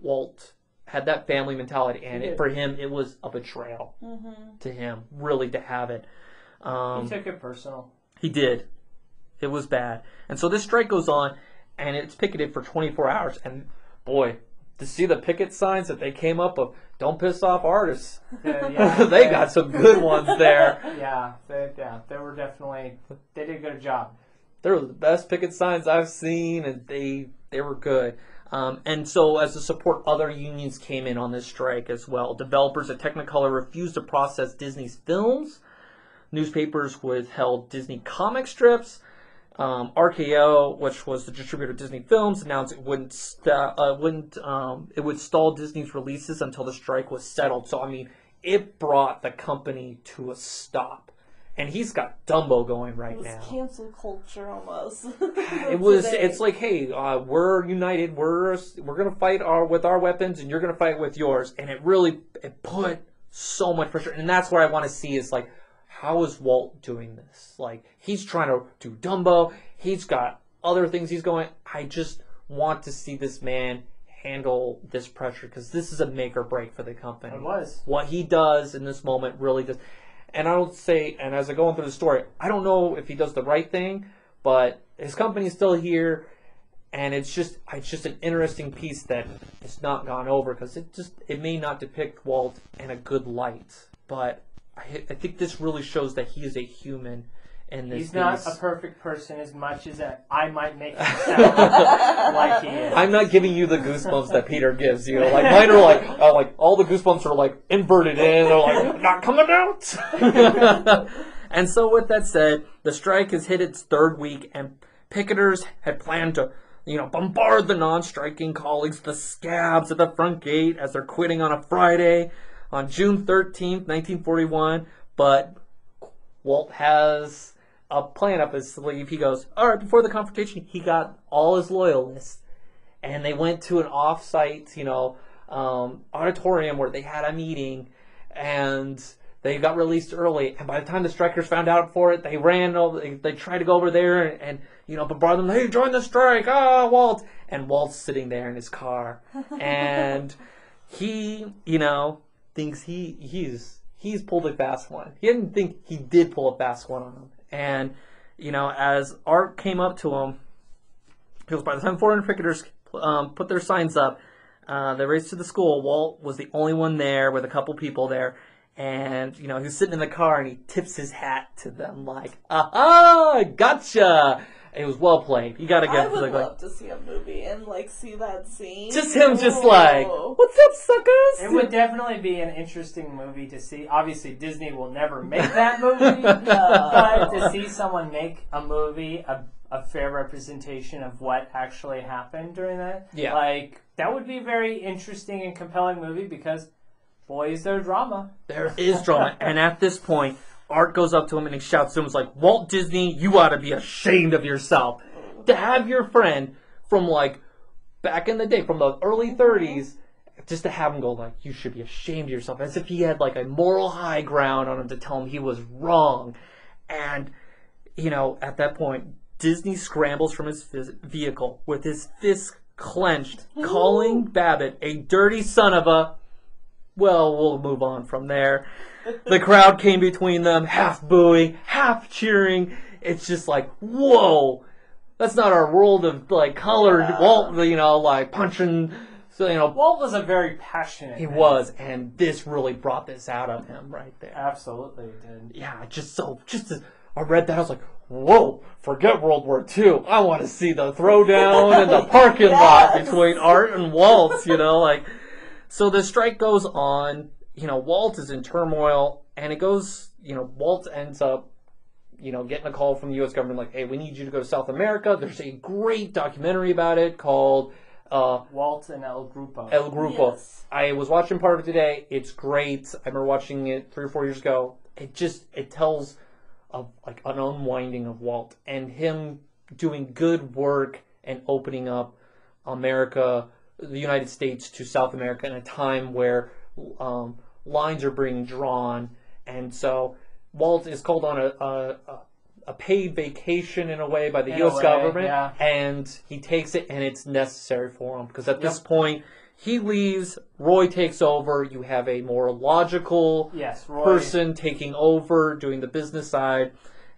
Speaker 4: Walt had that family mentality, and for him, it was a betrayal to him, really, to have it.
Speaker 1: He took it personal.
Speaker 4: He did. It was bad. And so this strike goes on, and it's picketed for 24 hours. And boy, to see the picket signs that they came up of, don't piss off artists. They got some good ones there.
Speaker 1: They were definitely, they did a good job.
Speaker 4: They were the best picket signs I've seen, and they were good. And so as a support, other unions came in on this strike as well. Developers at Technicolor refused to process Disney's films. Newspapers withheld Disney comic strips. RKO, which was the distributor of Disney films, announced it would stall Disney's releases until the strike was settled. So I mean, it brought the company to a stop. And he's got Dumbo going right now.
Speaker 3: It was cancel culture almost.
Speaker 4: It's like, hey, we're united. We're gonna fight with our weapons, and you're gonna fight with yours. And it put so much pressure. And that's where I want to see is like, how is Walt doing this? Like, he's trying to do Dumbo. He's got other things he's going. I just want to see this man handle this pressure because this is a make or break for the company.
Speaker 1: It was.
Speaker 4: What he does in this moment really does. And I don't say, and as I go on through the story, I don't know if he does the right thing, but his company's still here, and it's just an interesting piece that it's not gone over because it may not depict Walt in a good light, but I think this really shows that he is a human. In this
Speaker 1: He's not a perfect person as much as I might make him sound like he is.
Speaker 4: I'm not giving you the goosebumps that Peter gives you. Like mine are like all the goosebumps are like inverted in. They're like not coming out. And so with that said, the strike has hit its 3rd week, and picketers had planned to, bombard the non-striking colleagues, the scabs at the front gate as they're quitting on a Friday on June 13th, 1941. But Walt has a plan up his sleeve. He goes, all right, before the confrontation, he got all his loyalists, and they went to an off-site, auditorium where they had a meeting, and they got released early. And by the time the strikers found out for it, they ran over. They tried to go over there and bombard them. Hey, join the strike! Ah, Walt! And Walt's sitting there in his car, and he, thinks he's pulled a fast one. He didn't think he did pull a fast one on him. And, as Art came up to him, because by the time 400 picketers put their signs up, They race to the school. Walt was the only one there with a couple people there. And, you know, he was sitting in the car and he tips his hat to them like, aha, gotcha. It was well played. You gotta
Speaker 3: I
Speaker 4: get
Speaker 3: would
Speaker 4: like,
Speaker 3: love to see a movie and like see that scene.
Speaker 4: just him just
Speaker 3: Ooh.
Speaker 4: like, what's up, suckers?
Speaker 1: It would definitely be an interesting movie to see. Obviously, Disney will never make that movie, but to see someone make a movie, a fair representation of what actually happened during that,
Speaker 4: Yeah.
Speaker 1: like, that would be a very interesting and compelling movie because, boy, is there drama.
Speaker 4: There is drama. And at this point, Art goes up to him and he shouts to him, like, Walt Disney, you ought to be ashamed of yourself. To have your friend from, like, back in the day, from the early 30s, just to have him go, like, you should be ashamed of yourself. As if he had, like, a moral high ground on him to tell him he was wrong. And, you know, at that point, Disney scrambles from his vehicle with his fist clenched, calling Babbitt a dirty son of a... Well, we'll move on from there. The crowd came between them, half booing, half cheering. It's just like, whoa, that's not our world of like colored Walt, you know, like punching. So you know,
Speaker 1: Walt was a very passionate
Speaker 4: he
Speaker 1: man.
Speaker 4: was, and this really brought this out of him right there.
Speaker 1: Absolutely, it did.
Speaker 4: Yeah, just as I read that, I was like, whoa, forget World War II. I want to see the throwdown in the parking lot between Art and Walt, you know, like. So the strike goes on, you know, Walt is in turmoil, and it goes, you know, Walt ends up, you know, getting a call from the U.S. government like, hey, we need you to go to South America. There's a great documentary about it called
Speaker 1: Walt and El Grupo.
Speaker 4: El Grupo.
Speaker 3: Yes.
Speaker 4: I was watching part of it today. It's great. I remember watching it 3 or 4 years ago. It tells of like an unwinding of Walt and him doing good work and opening up America, the United States to South America in a time where lines are being drawn, and so Walt is called on a paid vacation in a way by the
Speaker 1: In a
Speaker 4: U.S.
Speaker 1: way,
Speaker 4: government,
Speaker 1: yeah.
Speaker 4: and he takes it, and it's necessary for him because at this point he leaves. Roy takes over. You have a more logical
Speaker 1: Yes, Roy.
Speaker 4: person taking over, doing the business side,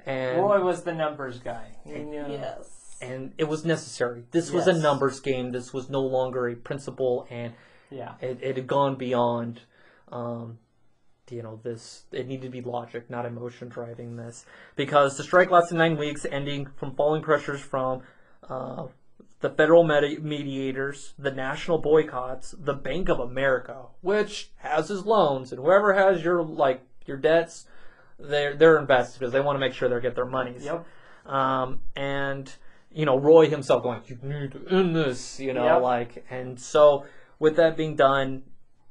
Speaker 4: and
Speaker 1: Roy was the numbers guy. He knew.
Speaker 3: Yes.
Speaker 4: and it was necessary. This was a
Speaker 1: Yes.
Speaker 4: numbers game. This was no longer a principle, and
Speaker 1: Yeah.
Speaker 4: it had gone beyond, you know, this. It needed to be logic, not emotion driving this. Because the strike lasted 9 weeks, ending from falling pressures from the federal mediators, the national boycotts, the Bank of America, which has his loans, and whoever has your debts, they're invested because they want to make sure they get their monies.
Speaker 1: Yep.
Speaker 4: And you know, Roy himself going, you need to end this, you know,
Speaker 1: Yep.
Speaker 4: like, and so with that being done,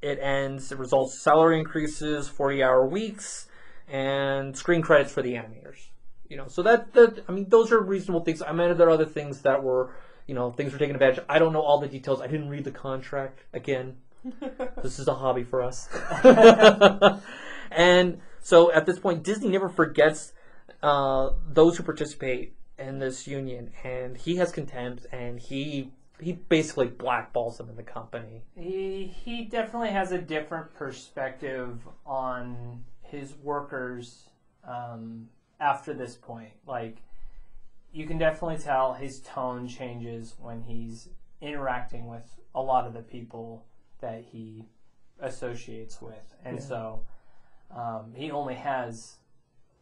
Speaker 4: it ends. It results in salary increases, 40-hour weeks, and screen credits for the animators. You know, so I mean, those are reasonable things. I mean, there are other things that were, you know, things were taken advantage. I don't know all the details. I didn't read the contract. Again, this is a hobby for us. And so at this point, Disney never forgets those who participate in this union, and he has contempt, and he basically blackballs them in the company.
Speaker 1: He definitely has a different perspective on his workers after this point. Like, you can definitely tell his tone changes when he's interacting with a lot of the people that he associates with. And so he only has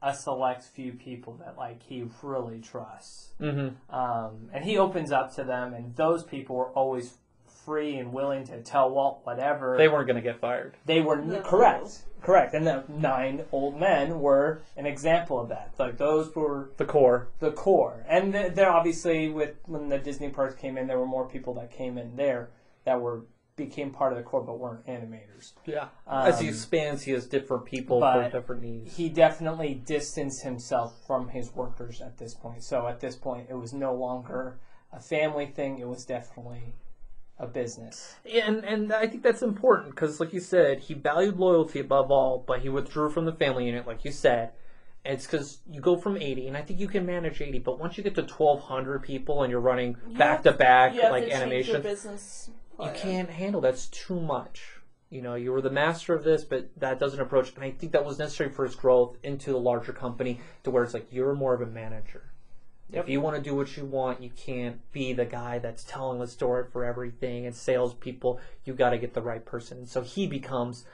Speaker 1: a select few people that like he really trusts.
Speaker 4: Mm-hmm.
Speaker 1: And he opens up to them, and those people were always free and willing to tell Walt whatever.
Speaker 4: They weren't going to get fired.
Speaker 1: They were
Speaker 3: No.
Speaker 1: correct. And the 9 old men were an example of that. Like, those were
Speaker 4: The core.
Speaker 1: the core. And they're obviously, when the Disney parks came in, there were more people that came in there that became part of the core but weren't animators.
Speaker 4: Yeah. As he expands, he has different people for
Speaker 1: but
Speaker 4: different needs.
Speaker 1: He definitely distanced himself from his workers at this point. So at this point, it was no longer a family thing. It was definitely a business.
Speaker 4: And I think that's important because, like you said, he valued loyalty above all, but he withdrew from the family unit, like you said. It's because you go from 80, and I think you can manage 80, but once you get to 1,200 people and you're running back-to-back,
Speaker 3: You have
Speaker 4: like
Speaker 3: to change your
Speaker 4: animation,
Speaker 3: business
Speaker 4: you
Speaker 3: plan.
Speaker 4: can't handle that's too much. You know, you were the master of this, but that doesn't approach. And I think that was necessary for his growth into the larger company to where it's like you're more of a manager.
Speaker 1: Yep.
Speaker 4: If you want to do what you want, you can't be the guy that's telling the story for everything and salespeople. You got to get the right person. And so he becomes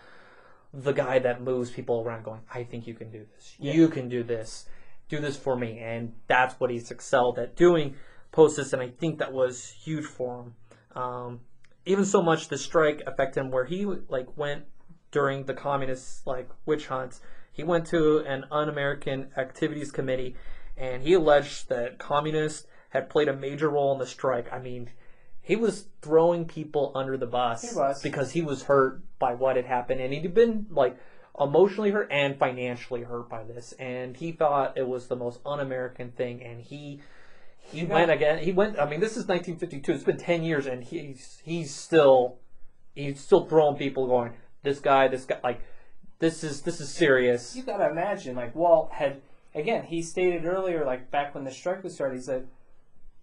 Speaker 4: the guy that moves people around going, I think you can do this.
Speaker 1: Yeah.
Speaker 4: You can do this. Do this for me. And that's what he's excelled at doing post this, and I think that was huge for him. Even so much the strike affected him where he went during the communist witch hunts. He went to an Un-American Activities Committee, and he alleged that communists had played a major role in the strike. I mean, he was throwing people under the bus.
Speaker 1: He was.
Speaker 4: Because he was hurt by what had happened, and he'd been emotionally hurt and financially hurt by this, and he thought it was the most un-American thing, and he went again. He went. I mean, this is 1952. It's been 10 years, and he's still throwing people, going, this guy, this is serious.
Speaker 1: You gotta imagine, Walt had, again, he stated earlier, back when the strike was started, he said,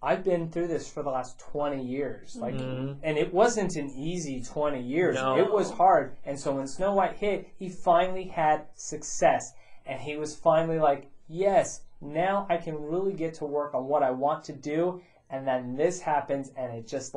Speaker 1: I've been through this for the last 20 years. And it wasn't an easy 20 years.
Speaker 4: No.
Speaker 1: It was hard. And so when Snow White hit, he finally had success. And he was finally yes, now I can really get to work on what I want to do. And then this happens, and it just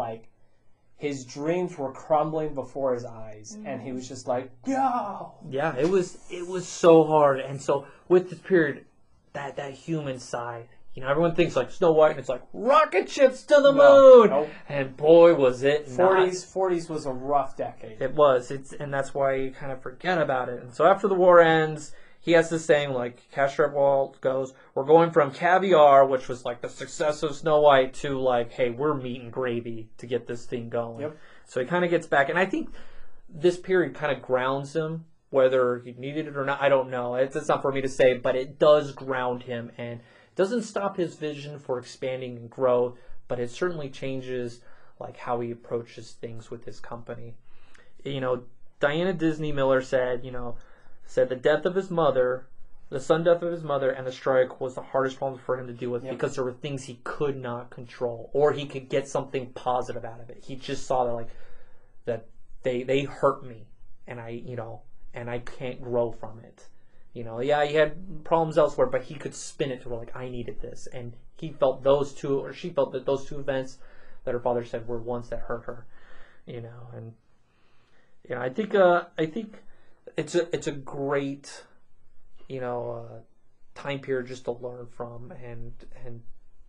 Speaker 1: his dreams were crumbling before his eyes. And he was just go!
Speaker 4: Yeah, it was so hard. And so with this period, that human side, everyone thinks Snow White, and it's rocket ships to the moon.
Speaker 1: Nope.
Speaker 4: And boy, was it
Speaker 1: 40s was a rough decade.
Speaker 4: It was. And that's why you kind of forget about it. And so after the war ends, he has this saying, Castor Walt goes, we're going from caviar, which was the success of Snow White, to hey, we're meat and gravy to get this thing going.
Speaker 1: Yep.
Speaker 4: So he kind of gets back. And I think this period kind of grounds him, whether he needed it or not. I don't know. It's not for me to say, but it does ground him, and doesn't stop his vision for expanding and growth, but it certainly changes how he approaches things with his company. Diana Disney Miller said the death of his mother, the sudden death of his mother, and the strike was the hardest problem for him to deal with. Yep. Because there were things he could not control, or he could get something positive out of it. He just saw that they hurt me, and I can't grow from it. He had problems elsewhere, but he could spin it to where I needed this, and she felt that those two events that her father said were ones that hurt her, and I think it's a great time period just to learn from and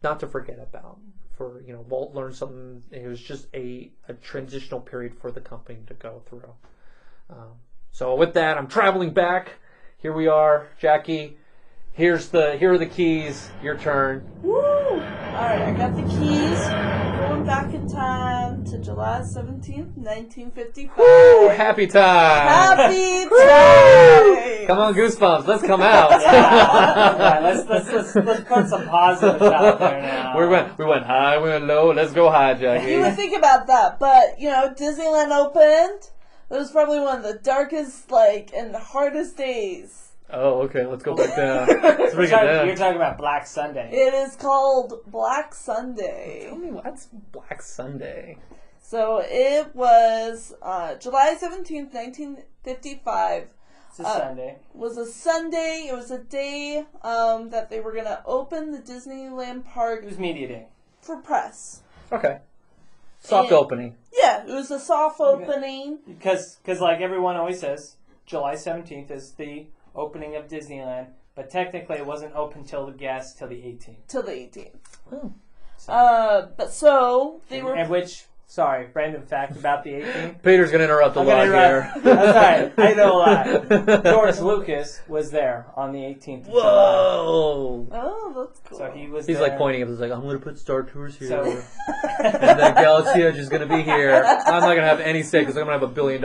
Speaker 4: not to forget about. For Walt learned something. It was just a transitional period for the company to go through. So with that, I'm traveling back. Here we are, Jackie. Here are the keys. Your turn.
Speaker 3: Woo! Alright, I got the keys. Going back in time to July 17th, 1955.
Speaker 4: Woo! Happy time.
Speaker 3: Happy time!
Speaker 4: Come on, Goosebumps. Let's come out.
Speaker 1: Let's put some positives out there now.
Speaker 4: We went high, we went low. Let's go high, Jackie.
Speaker 3: You would think about that, but Disneyland opened. It was probably one of the darkest, and hardest days.
Speaker 4: Oh, okay. Let's go back down. Let's bring it down.
Speaker 1: You're talking about Black Sunday.
Speaker 3: It is called Black Sunday.
Speaker 4: Tell me, what's Black Sunday?
Speaker 3: So it was July 17th, 1955.
Speaker 1: It's a Sunday.
Speaker 3: Was a Sunday. It was a day that they were going to open the Disneyland park.
Speaker 1: It was media day.
Speaker 3: For press.
Speaker 4: Okay. Soft opening.
Speaker 3: Yeah, it was a soft opening.
Speaker 1: Because like everyone always says, July 17th is the opening of Disneyland, but technically it wasn't open till the 18th.
Speaker 3: Till the 18th.
Speaker 4: Oh.
Speaker 3: So they were...
Speaker 1: And which, sorry, random fact about the 18th.
Speaker 4: Peter's going to interrupt a lot here.
Speaker 1: That's alright, I know a lot. George Lucas was there on the 18th of July.
Speaker 4: Whoa!
Speaker 3: Oh, that's cool.
Speaker 1: So he's
Speaker 4: there. Pointing at us I'm going to put Star Tours here.
Speaker 1: So,
Speaker 4: and then Galaxy Edge is going to be here. I'm not going to have any say because I'm going to have $1 billion.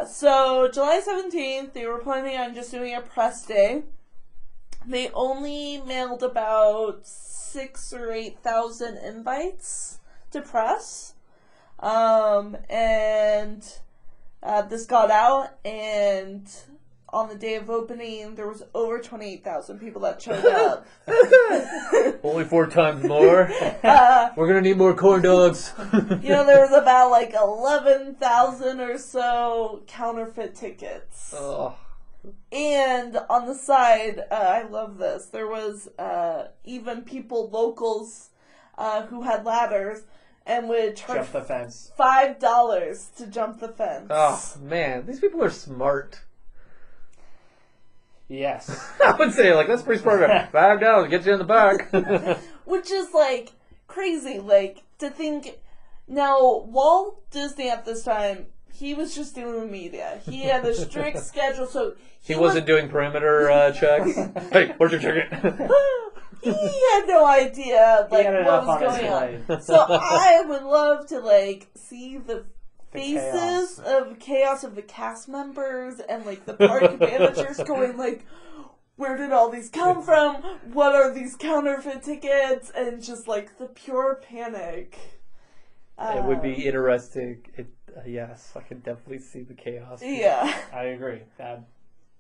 Speaker 3: So July 17th, they were planning on just doing a press day. They only mailed about 6,000 or 8,000 invites to press. This got out, and on the day of opening, there was over 28,000 people that showed up.
Speaker 4: Only 4 times more. We're gonna need more corn dogs.
Speaker 3: There was about 11,000 or so counterfeit tickets.
Speaker 4: Oh,
Speaker 3: And on the side, I love this. There was even locals, who had ladders and would charge
Speaker 1: Jump the fence.
Speaker 3: $5 to jump the fence.
Speaker 4: Oh man, these people are smart.
Speaker 1: Yes.
Speaker 4: I would say like that's pretty smart. $5 get you in the back.
Speaker 3: Which is like crazy, like to think. Now Walt Disney at this time, he was just doing media. He had a strict schedule, so
Speaker 4: He wasn't doing perimeter checks. Hey, where's your ticket?
Speaker 3: He had no idea
Speaker 1: He
Speaker 3: like
Speaker 1: had
Speaker 3: what
Speaker 1: enough
Speaker 3: was
Speaker 1: on his
Speaker 3: going on.
Speaker 1: plate.
Speaker 3: So I would love to like see the faces
Speaker 1: chaos.
Speaker 3: of chaos of the cast members and like the park managers going like, where did all these come from? What are these counterfeit tickets? And just like the pure panic.
Speaker 4: It would be interesting. Yes, I could definitely see the chaos.
Speaker 3: Yeah.
Speaker 1: I agree.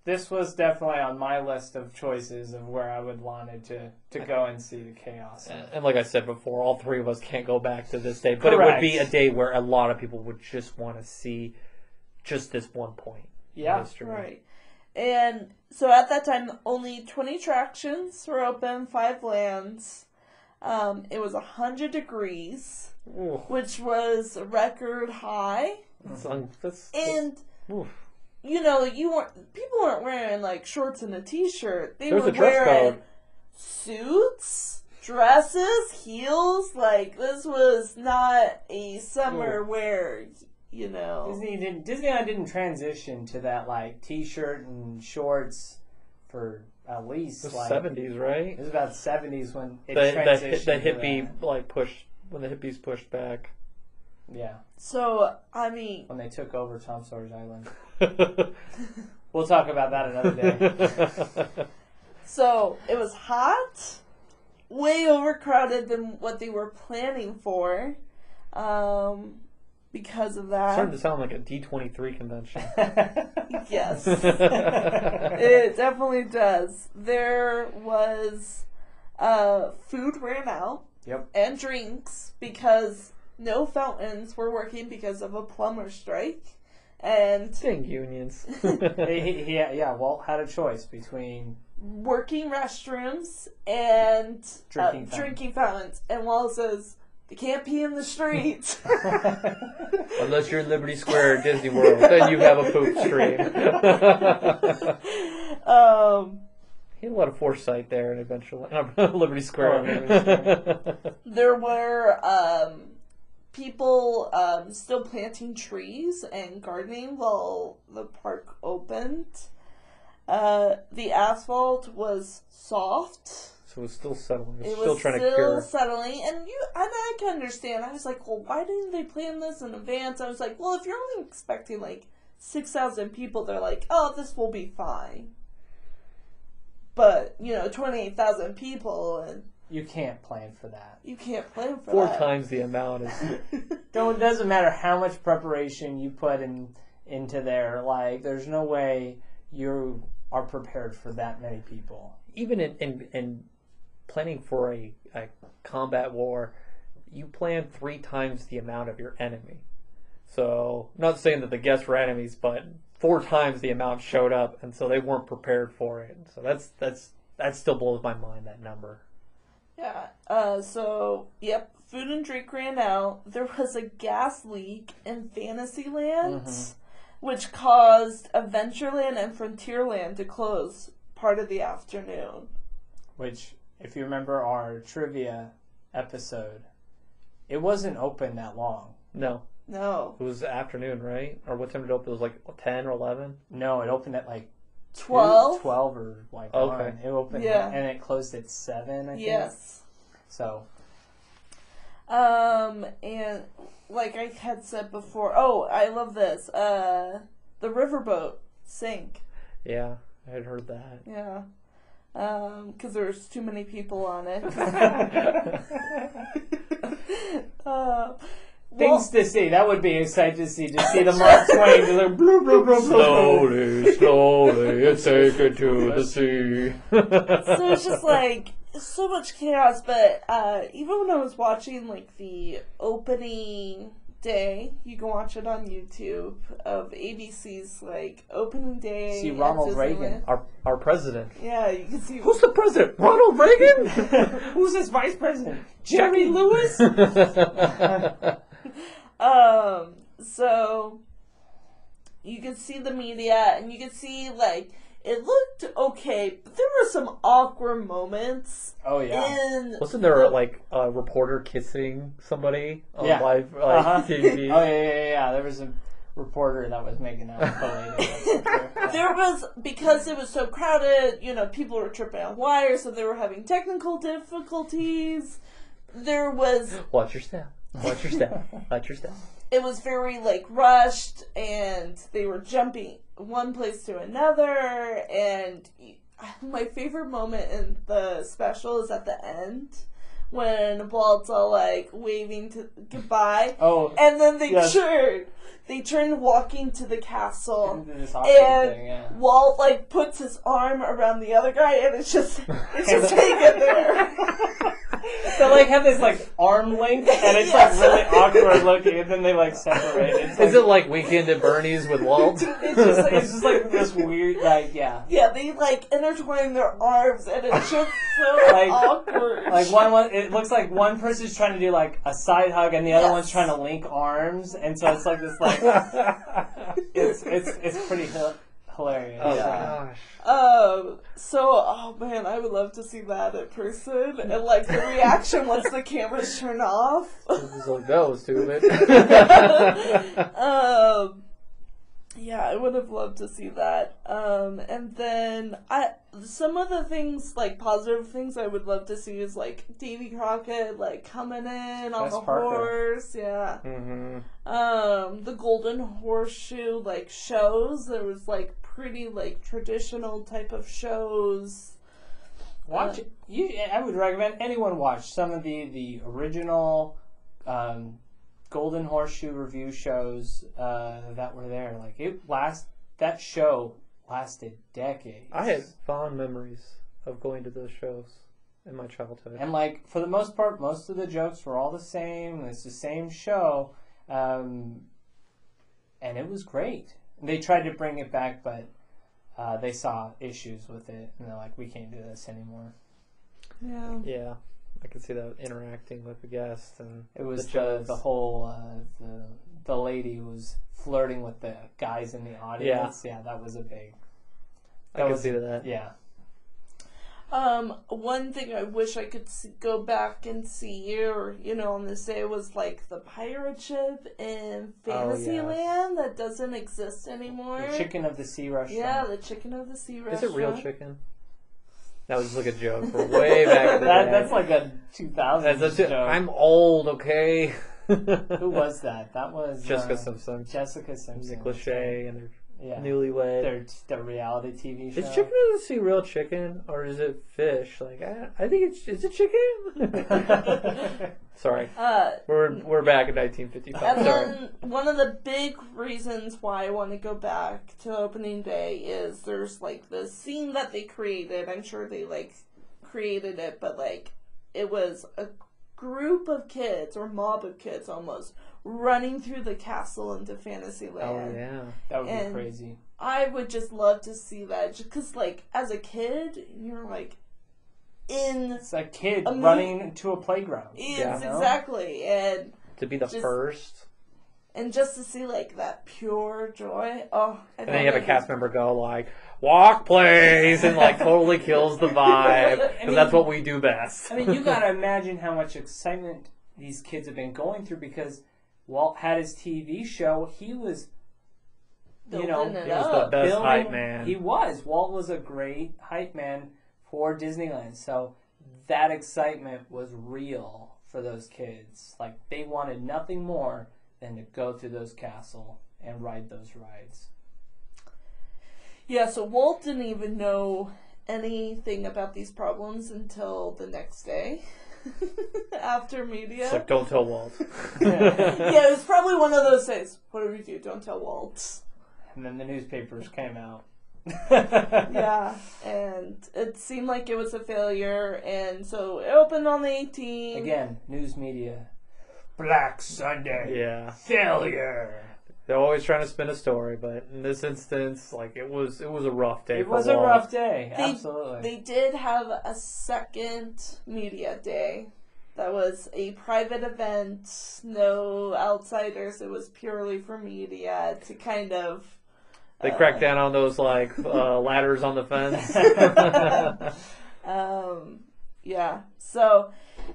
Speaker 1: This was definitely on my list of choices of where I would wanted to go and see the chaos.
Speaker 4: And like I said before, all three of us can't go back to this day, but it would be a day where a lot of people would just want to see just this one point in history.
Speaker 3: Right. And so at that time, only 20 attractions were open, 5 lands. It was 100 degrees,
Speaker 4: Ooh,
Speaker 3: which was a record high. And
Speaker 4: oof.
Speaker 3: you know, people weren't wearing like shorts and a t-shirt. They
Speaker 4: There's
Speaker 3: were
Speaker 4: a dress
Speaker 3: wearing
Speaker 4: code.
Speaker 3: suits, dresses, heels. Like this was not a summer wear, you know.
Speaker 1: Disneyland didn't transition to that like t-shirt and shorts for at least
Speaker 4: The
Speaker 1: like
Speaker 4: 70s, right?
Speaker 1: It was about 70s when it
Speaker 4: The
Speaker 1: transitioned.
Speaker 4: the
Speaker 1: to
Speaker 4: hippie
Speaker 1: that.
Speaker 4: like pushed when the hippies pushed back.
Speaker 1: Yeah,
Speaker 3: So I mean,
Speaker 1: when they took over Tom Sawyer's Island. We'll talk about that another day.
Speaker 3: so it was hot, way overcrowded than what they were planning for, because of that.
Speaker 4: Starting to sound like a D23 convention.
Speaker 3: Yes, it definitely does. There was food ran out.
Speaker 1: Yep.
Speaker 3: And drinks because no fountains were working because of a plumber strike. And
Speaker 4: Dang unions.
Speaker 1: Walt had a choice between
Speaker 3: working restrooms and drinking fountains. And Walt says, they can't pee in the streets.
Speaker 4: Unless you're in Liberty Square at Disney World, then you have a poop stream. He had a lot of foresight there and eventually Liberty Square.
Speaker 3: There were people still planting trees and gardening while the park opened. The asphalt was soft.
Speaker 4: So it was still settling.
Speaker 3: It
Speaker 4: Still
Speaker 3: was
Speaker 4: trying to
Speaker 3: still
Speaker 4: cure.
Speaker 3: settling, and I can understand. I was like, well, why didn't they plan this in advance? I was like, well, if you're only expecting like 6,000 people, they're like, oh, this will be fine. But 28,000 people, and
Speaker 1: you can't plan for that.
Speaker 3: you can't plan for
Speaker 4: 4
Speaker 3: that.
Speaker 4: times the amount is.
Speaker 1: It doesn't matter how much preparation you put into there. Like, there's no way you are prepared for that many people.
Speaker 4: Even in planning for a combat war, you plan 3 times the amount of your enemy. So, not saying that the guests were enemies, but 4 times the amount showed up, and so they weren't prepared for it. So that still blows my mind, that number.
Speaker 3: Yeah. Yep. Food and drink ran out. There was a gas leak in Fantasyland, which caused Adventureland and Frontierland to close part of the afternoon.
Speaker 1: Which, if you remember our trivia episode, it wasn't open that long.
Speaker 4: No.
Speaker 3: No.
Speaker 4: It was afternoon, right? Or what time did it open? It was like 10 or 11?
Speaker 1: No, it opened at like
Speaker 3: 12?
Speaker 1: 12 or like
Speaker 4: Okay.
Speaker 1: 1. It opened and it closed at 7, I think.
Speaker 3: Yes.
Speaker 1: So.
Speaker 3: And like I had said before, I love this. The riverboat sank.
Speaker 4: Yeah, I had heard that.
Speaker 3: Yeah. Because there's too many people on it.
Speaker 1: Things to see. That would be a sight to see. To see the Mark Twain. Just like, bloop, bloop, bloop, bloop.
Speaker 4: Slowly, it's taken to the sea.
Speaker 3: So it's just like so much chaos. But even when I was watching like the opening day. You can watch it on YouTube of ABC's like opening day.
Speaker 1: See
Speaker 3: at
Speaker 1: Ronald
Speaker 3: Disneyland.
Speaker 1: Reagan.
Speaker 4: Our president.
Speaker 3: Yeah, you can see.
Speaker 4: Who's the president? Ronald Reagan?
Speaker 1: Who's this vice president? Jerry Lewis?
Speaker 3: So you can see the media, and you can see like it looked okay, but there were some awkward moments.
Speaker 1: Oh yeah.
Speaker 3: In
Speaker 4: Wasn't there like a reporter kissing somebody on
Speaker 1: Yeah.
Speaker 4: live
Speaker 1: Uh-huh.
Speaker 4: TV?
Speaker 1: Oh yeah. There was a reporter that was making out with the lady. That's for sure. Yeah.
Speaker 3: There was, because it was so crowded, people were tripping on wires, so they were having technical difficulties. There was,
Speaker 4: Watch your step. Watch your step. Watch your step.
Speaker 3: it was very like rushed, and they were jumping one place to another, and my favorite moment in the special is at the end when Walt's all like waving to goodbye,
Speaker 1: Oh,
Speaker 3: and then they
Speaker 1: yes.
Speaker 3: turn walking to the castle,
Speaker 1: into this awkward
Speaker 3: and
Speaker 1: thing, yeah.
Speaker 3: Walt like puts his arm around the other guy, and it's just hanging there.
Speaker 1: They like have this like arm length, and it's
Speaker 3: Yes.
Speaker 1: like really awkward looking, and then they like separate. It's like,
Speaker 4: Is it like Weekend at Bernie's with Walt?
Speaker 1: it's just like this weird, like yeah.
Speaker 3: Yeah, they like intertwine their arms, and it's just so
Speaker 1: Like-
Speaker 3: awkward.
Speaker 1: Like one, it looks like one person's trying to do like a side hug, and the other
Speaker 3: Yes.
Speaker 1: one's trying to link arms, and so it's like this like it's pretty hilarious.
Speaker 4: Oh
Speaker 1: yeah.
Speaker 4: gosh.
Speaker 3: Oh man, I would love to see that in person, and like the reaction once the cameras turn off.
Speaker 4: It's like, that was stupid.
Speaker 3: Yeah, I would have loved to see that. And then some of the things, like positive things I would love to see is like Davy Crockett like coming in on
Speaker 1: Best
Speaker 3: the
Speaker 1: Parker.
Speaker 3: horse, yeah.
Speaker 4: Mm-hmm.
Speaker 3: The Golden Horseshoe like shows. There was like pretty like traditional type of shows.
Speaker 1: Watch I would recommend anyone watch some of the original Golden Horseshoe review shows that were there. Like that show lasted decades.
Speaker 4: I had fond memories of going to those shows in my childhood.
Speaker 1: And like for the most part, most of the jokes were all the same. It's the same show, and it was great. They tried to bring it back, but they saw issues with it, and they're like, "We can't do this anymore."
Speaker 3: Yeah.
Speaker 4: Yeah, I could see that interacting with the guests and
Speaker 1: It was
Speaker 4: the jokes.
Speaker 1: the whole the lady was flirting with the guys in the audience. Yeah, that was a big.
Speaker 4: I could see that.
Speaker 1: Yeah.
Speaker 3: One thing I wish I could go back and see, or on this day, was like the pirate ship in Fantasyland that doesn't exist anymore.
Speaker 1: The Chicken of the Sea restaurant.
Speaker 3: Yeah, the Chicken of the Sea restaurant.
Speaker 4: Is it real chicken? That was just like a joke from way back in the day.
Speaker 1: That's like a 2000s joke.
Speaker 4: I'm old, okay?
Speaker 1: Who was that? That was
Speaker 4: Jessica Simpson.
Speaker 1: Jessica Simpson.
Speaker 4: Nick Lachey and their
Speaker 1: Yeah.
Speaker 4: newlywed.
Speaker 1: Their reality TV show.
Speaker 4: Is Chicken of the Sea real chicken or is it fish? Like I think is it chicken? Sorry, we're back in 1955.
Speaker 3: And
Speaker 4: Sorry.
Speaker 3: then one of the big reasons why I want to go back to opening day is there's like the scene that they created. I'm sure they like created it, but like it was a group of kids or mob of kids almost running through the castle into Fantasyland.
Speaker 4: Oh yeah.
Speaker 1: That would
Speaker 3: And
Speaker 1: be crazy.
Speaker 3: I would just love to see that, just because like as a kid you're like in.
Speaker 1: It's a kid
Speaker 3: I mean-
Speaker 1: running to a playground.
Speaker 3: Yes,
Speaker 1: you know?
Speaker 3: exactly, and
Speaker 4: To be the
Speaker 3: Just-
Speaker 4: first.
Speaker 3: just to see like that pure joy. Oh,
Speaker 4: And then you have a cast member go like, "Walk, please," and like totally kills the vibe because that's what we do best.
Speaker 1: I mean, you gotta imagine how much excitement these kids have been going through because Walt had his TV show. He was,
Speaker 3: Building it
Speaker 4: he was
Speaker 3: up.
Speaker 4: the best hype man.
Speaker 1: He was. Walt was a great hype man for Disneyland. So that excitement was real for those kids. Like they wanted nothing more than to go through those castle and ride those rides.
Speaker 3: Yeah, so Walt didn't even know anything about these problems until the next day after media.
Speaker 4: It's like, don't tell Walt.
Speaker 3: Yeah, it was probably one of those days. What do we do? Don't tell Walt.
Speaker 1: And then the newspapers came out.
Speaker 3: Yeah, and it seemed like it was a failure, and so it opened on the 18th.
Speaker 1: Again, news media Black Sunday.
Speaker 4: Yeah.
Speaker 1: Failure.
Speaker 4: They're always trying to spin a story, but in this instance, like it was a rough day.
Speaker 1: It was a rough day. Absolutely.
Speaker 3: They did have a second media day. That was a private event, no outsiders. It was purely for media to kind of...
Speaker 4: They cracked down on those ladders on the fence.
Speaker 3: Yeah. So,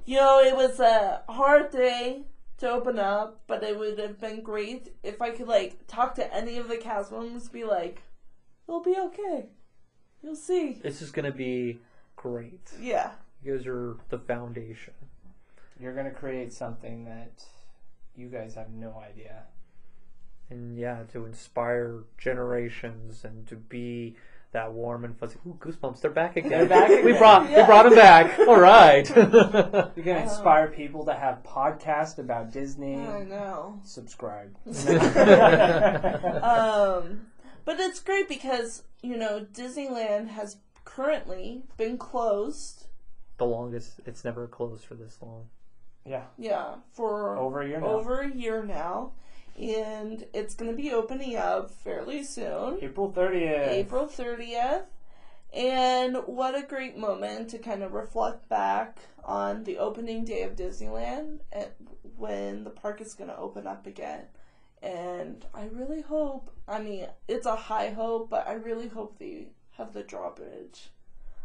Speaker 3: it was a hard day to open up, but it would have been great if I could talk to any of the cast members, be like, it'll be okay. You'll see.
Speaker 4: This is gonna be great.
Speaker 3: Yeah.
Speaker 4: You guys are the foundation.
Speaker 1: You're going to create something that you guys have no idea.
Speaker 4: And to inspire generations and to be that warm and fuzzy. Ooh, goosebumps! They're back again.
Speaker 1: They're back again.
Speaker 4: We brought them back. All right.
Speaker 1: You're going to inspire people to have podcasts about Disney.
Speaker 3: I know.
Speaker 1: Subscribe.
Speaker 3: But it's great because, Disneyland has currently been closed.
Speaker 4: The longest. It's never closed for this long.
Speaker 1: Yeah.
Speaker 3: Yeah, for
Speaker 1: Over a year now.
Speaker 3: And it's going to be opening up fairly soon.
Speaker 1: April 30th.
Speaker 3: April 30th. And what a great moment to kind of reflect back on the opening day of Disneyland and when the park is going to open up again. And I really hope, it's a high hope, but I really hope they have the drawbridge.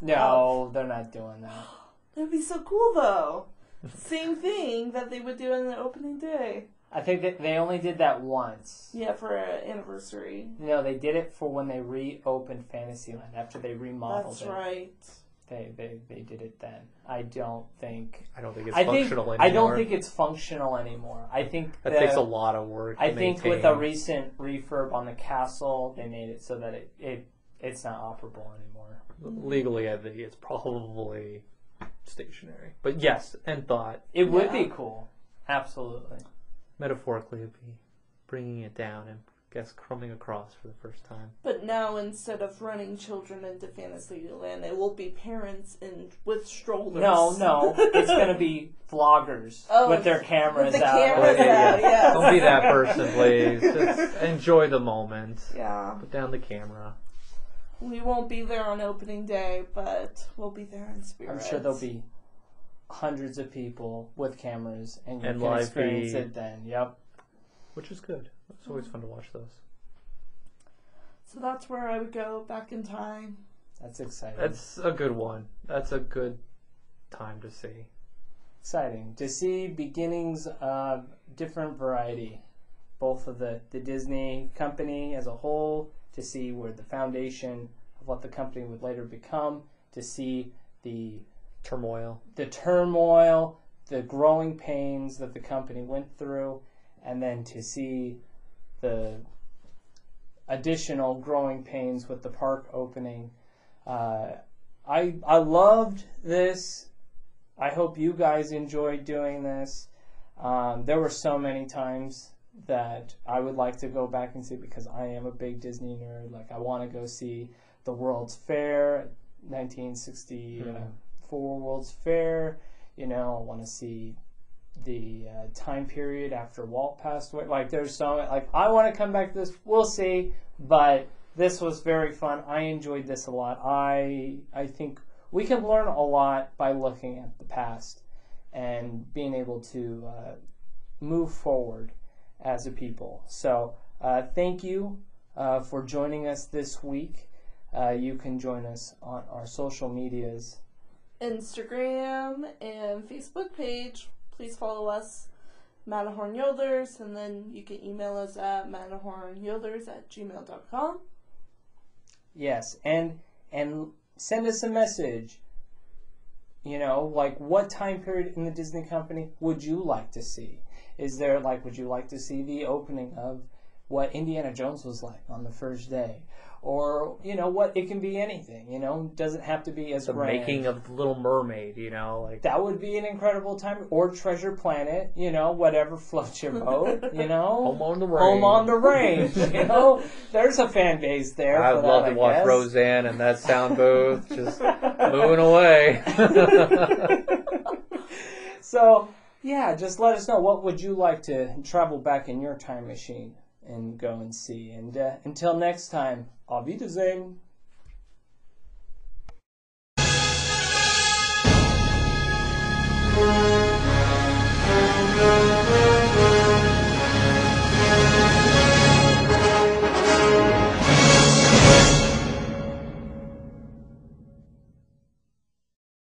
Speaker 1: No, they're not doing that.
Speaker 3: That'd be so cool, though. Same thing that they would do on the opening day.
Speaker 1: I think that they only did that once.
Speaker 3: Yeah, for an anniversary.
Speaker 1: No, they did it for when they reopened Fantasyland after they remodeled it.
Speaker 3: That's right.
Speaker 1: They did it then. I don't think
Speaker 4: it's functional anymore.
Speaker 1: I don't think it's functional anymore. I think
Speaker 4: that takes a lot of work.
Speaker 1: I think with a recent refurb on the castle, they made it so that it's not operable anymore.
Speaker 4: Legally, I think it's probably stationary. But yes, and thought.
Speaker 1: It would be cool. Absolutely.
Speaker 4: Metaphorically, it'd be bringing it down and coming across for the first time.
Speaker 3: But now, instead of running children into Fantasyland, it will be parents with strollers.
Speaker 1: No. It's going to be vloggers with their cameras
Speaker 3: with the
Speaker 1: out.
Speaker 3: Cameras out, yes.
Speaker 4: Don't be that person, please. Just enjoy the moment.
Speaker 3: Yeah.
Speaker 4: Put down the camera.
Speaker 3: We won't be there on opening day, but we'll be there in spirit.
Speaker 1: I'm sure there'll be hundreds of people with cameras, and you can
Speaker 4: live
Speaker 1: experience
Speaker 4: feed.
Speaker 1: it then. Yep.
Speaker 4: Which is good. It's always fun to watch those.
Speaker 3: So that's where I would go back in time.
Speaker 1: That's exciting.
Speaker 4: That's a good one. That's a good time to see.
Speaker 1: Exciting to see beginnings of different variety, both of the Disney company as a whole, to see where the foundation of what the company would later become, to see the
Speaker 4: turmoil,
Speaker 1: the growing pains that the company went through, and then to see the additional growing pains with the park opening. I loved this. I hope you guys enjoyed doing this. There were so many times that I would like to go back and see, because I am a big Disney nerd. Like, I want to go see the World's Fair, 1964 World's Fair. I want to see the time period after Walt passed away. Like, there's so, I want to come back to this. We'll see, but this was very fun. I enjoyed this a lot. I think we can learn a lot by looking at the past and being able to move forward as a people. So thank you for joining us this week. You can join us on our social medias.
Speaker 3: Instagram and Facebook page. Please follow us, Matterhorn Yodelers, and then you can email us at matterhornyodelers@gmail.com.
Speaker 1: Yes, and send us a message. What time period in the Disney company would you like to see? Is there, would you like to see the opening of what Indiana Jones was like on the first day? Or, what, it can be anything, doesn't have to be as
Speaker 4: the
Speaker 1: grand.
Speaker 4: making of the Little Mermaid,
Speaker 1: That would be an incredible time. Or Treasure Planet, whatever floats your boat,
Speaker 4: Home on the Range.
Speaker 1: Home on the Range, There's a fan base there.
Speaker 4: I'd love to watch Roseanne in that sound booth, just moving away.
Speaker 1: So, Yeah, just let us know. What would you like to travel back in your time machine and go and see? And until next time, auf Wiedersehen.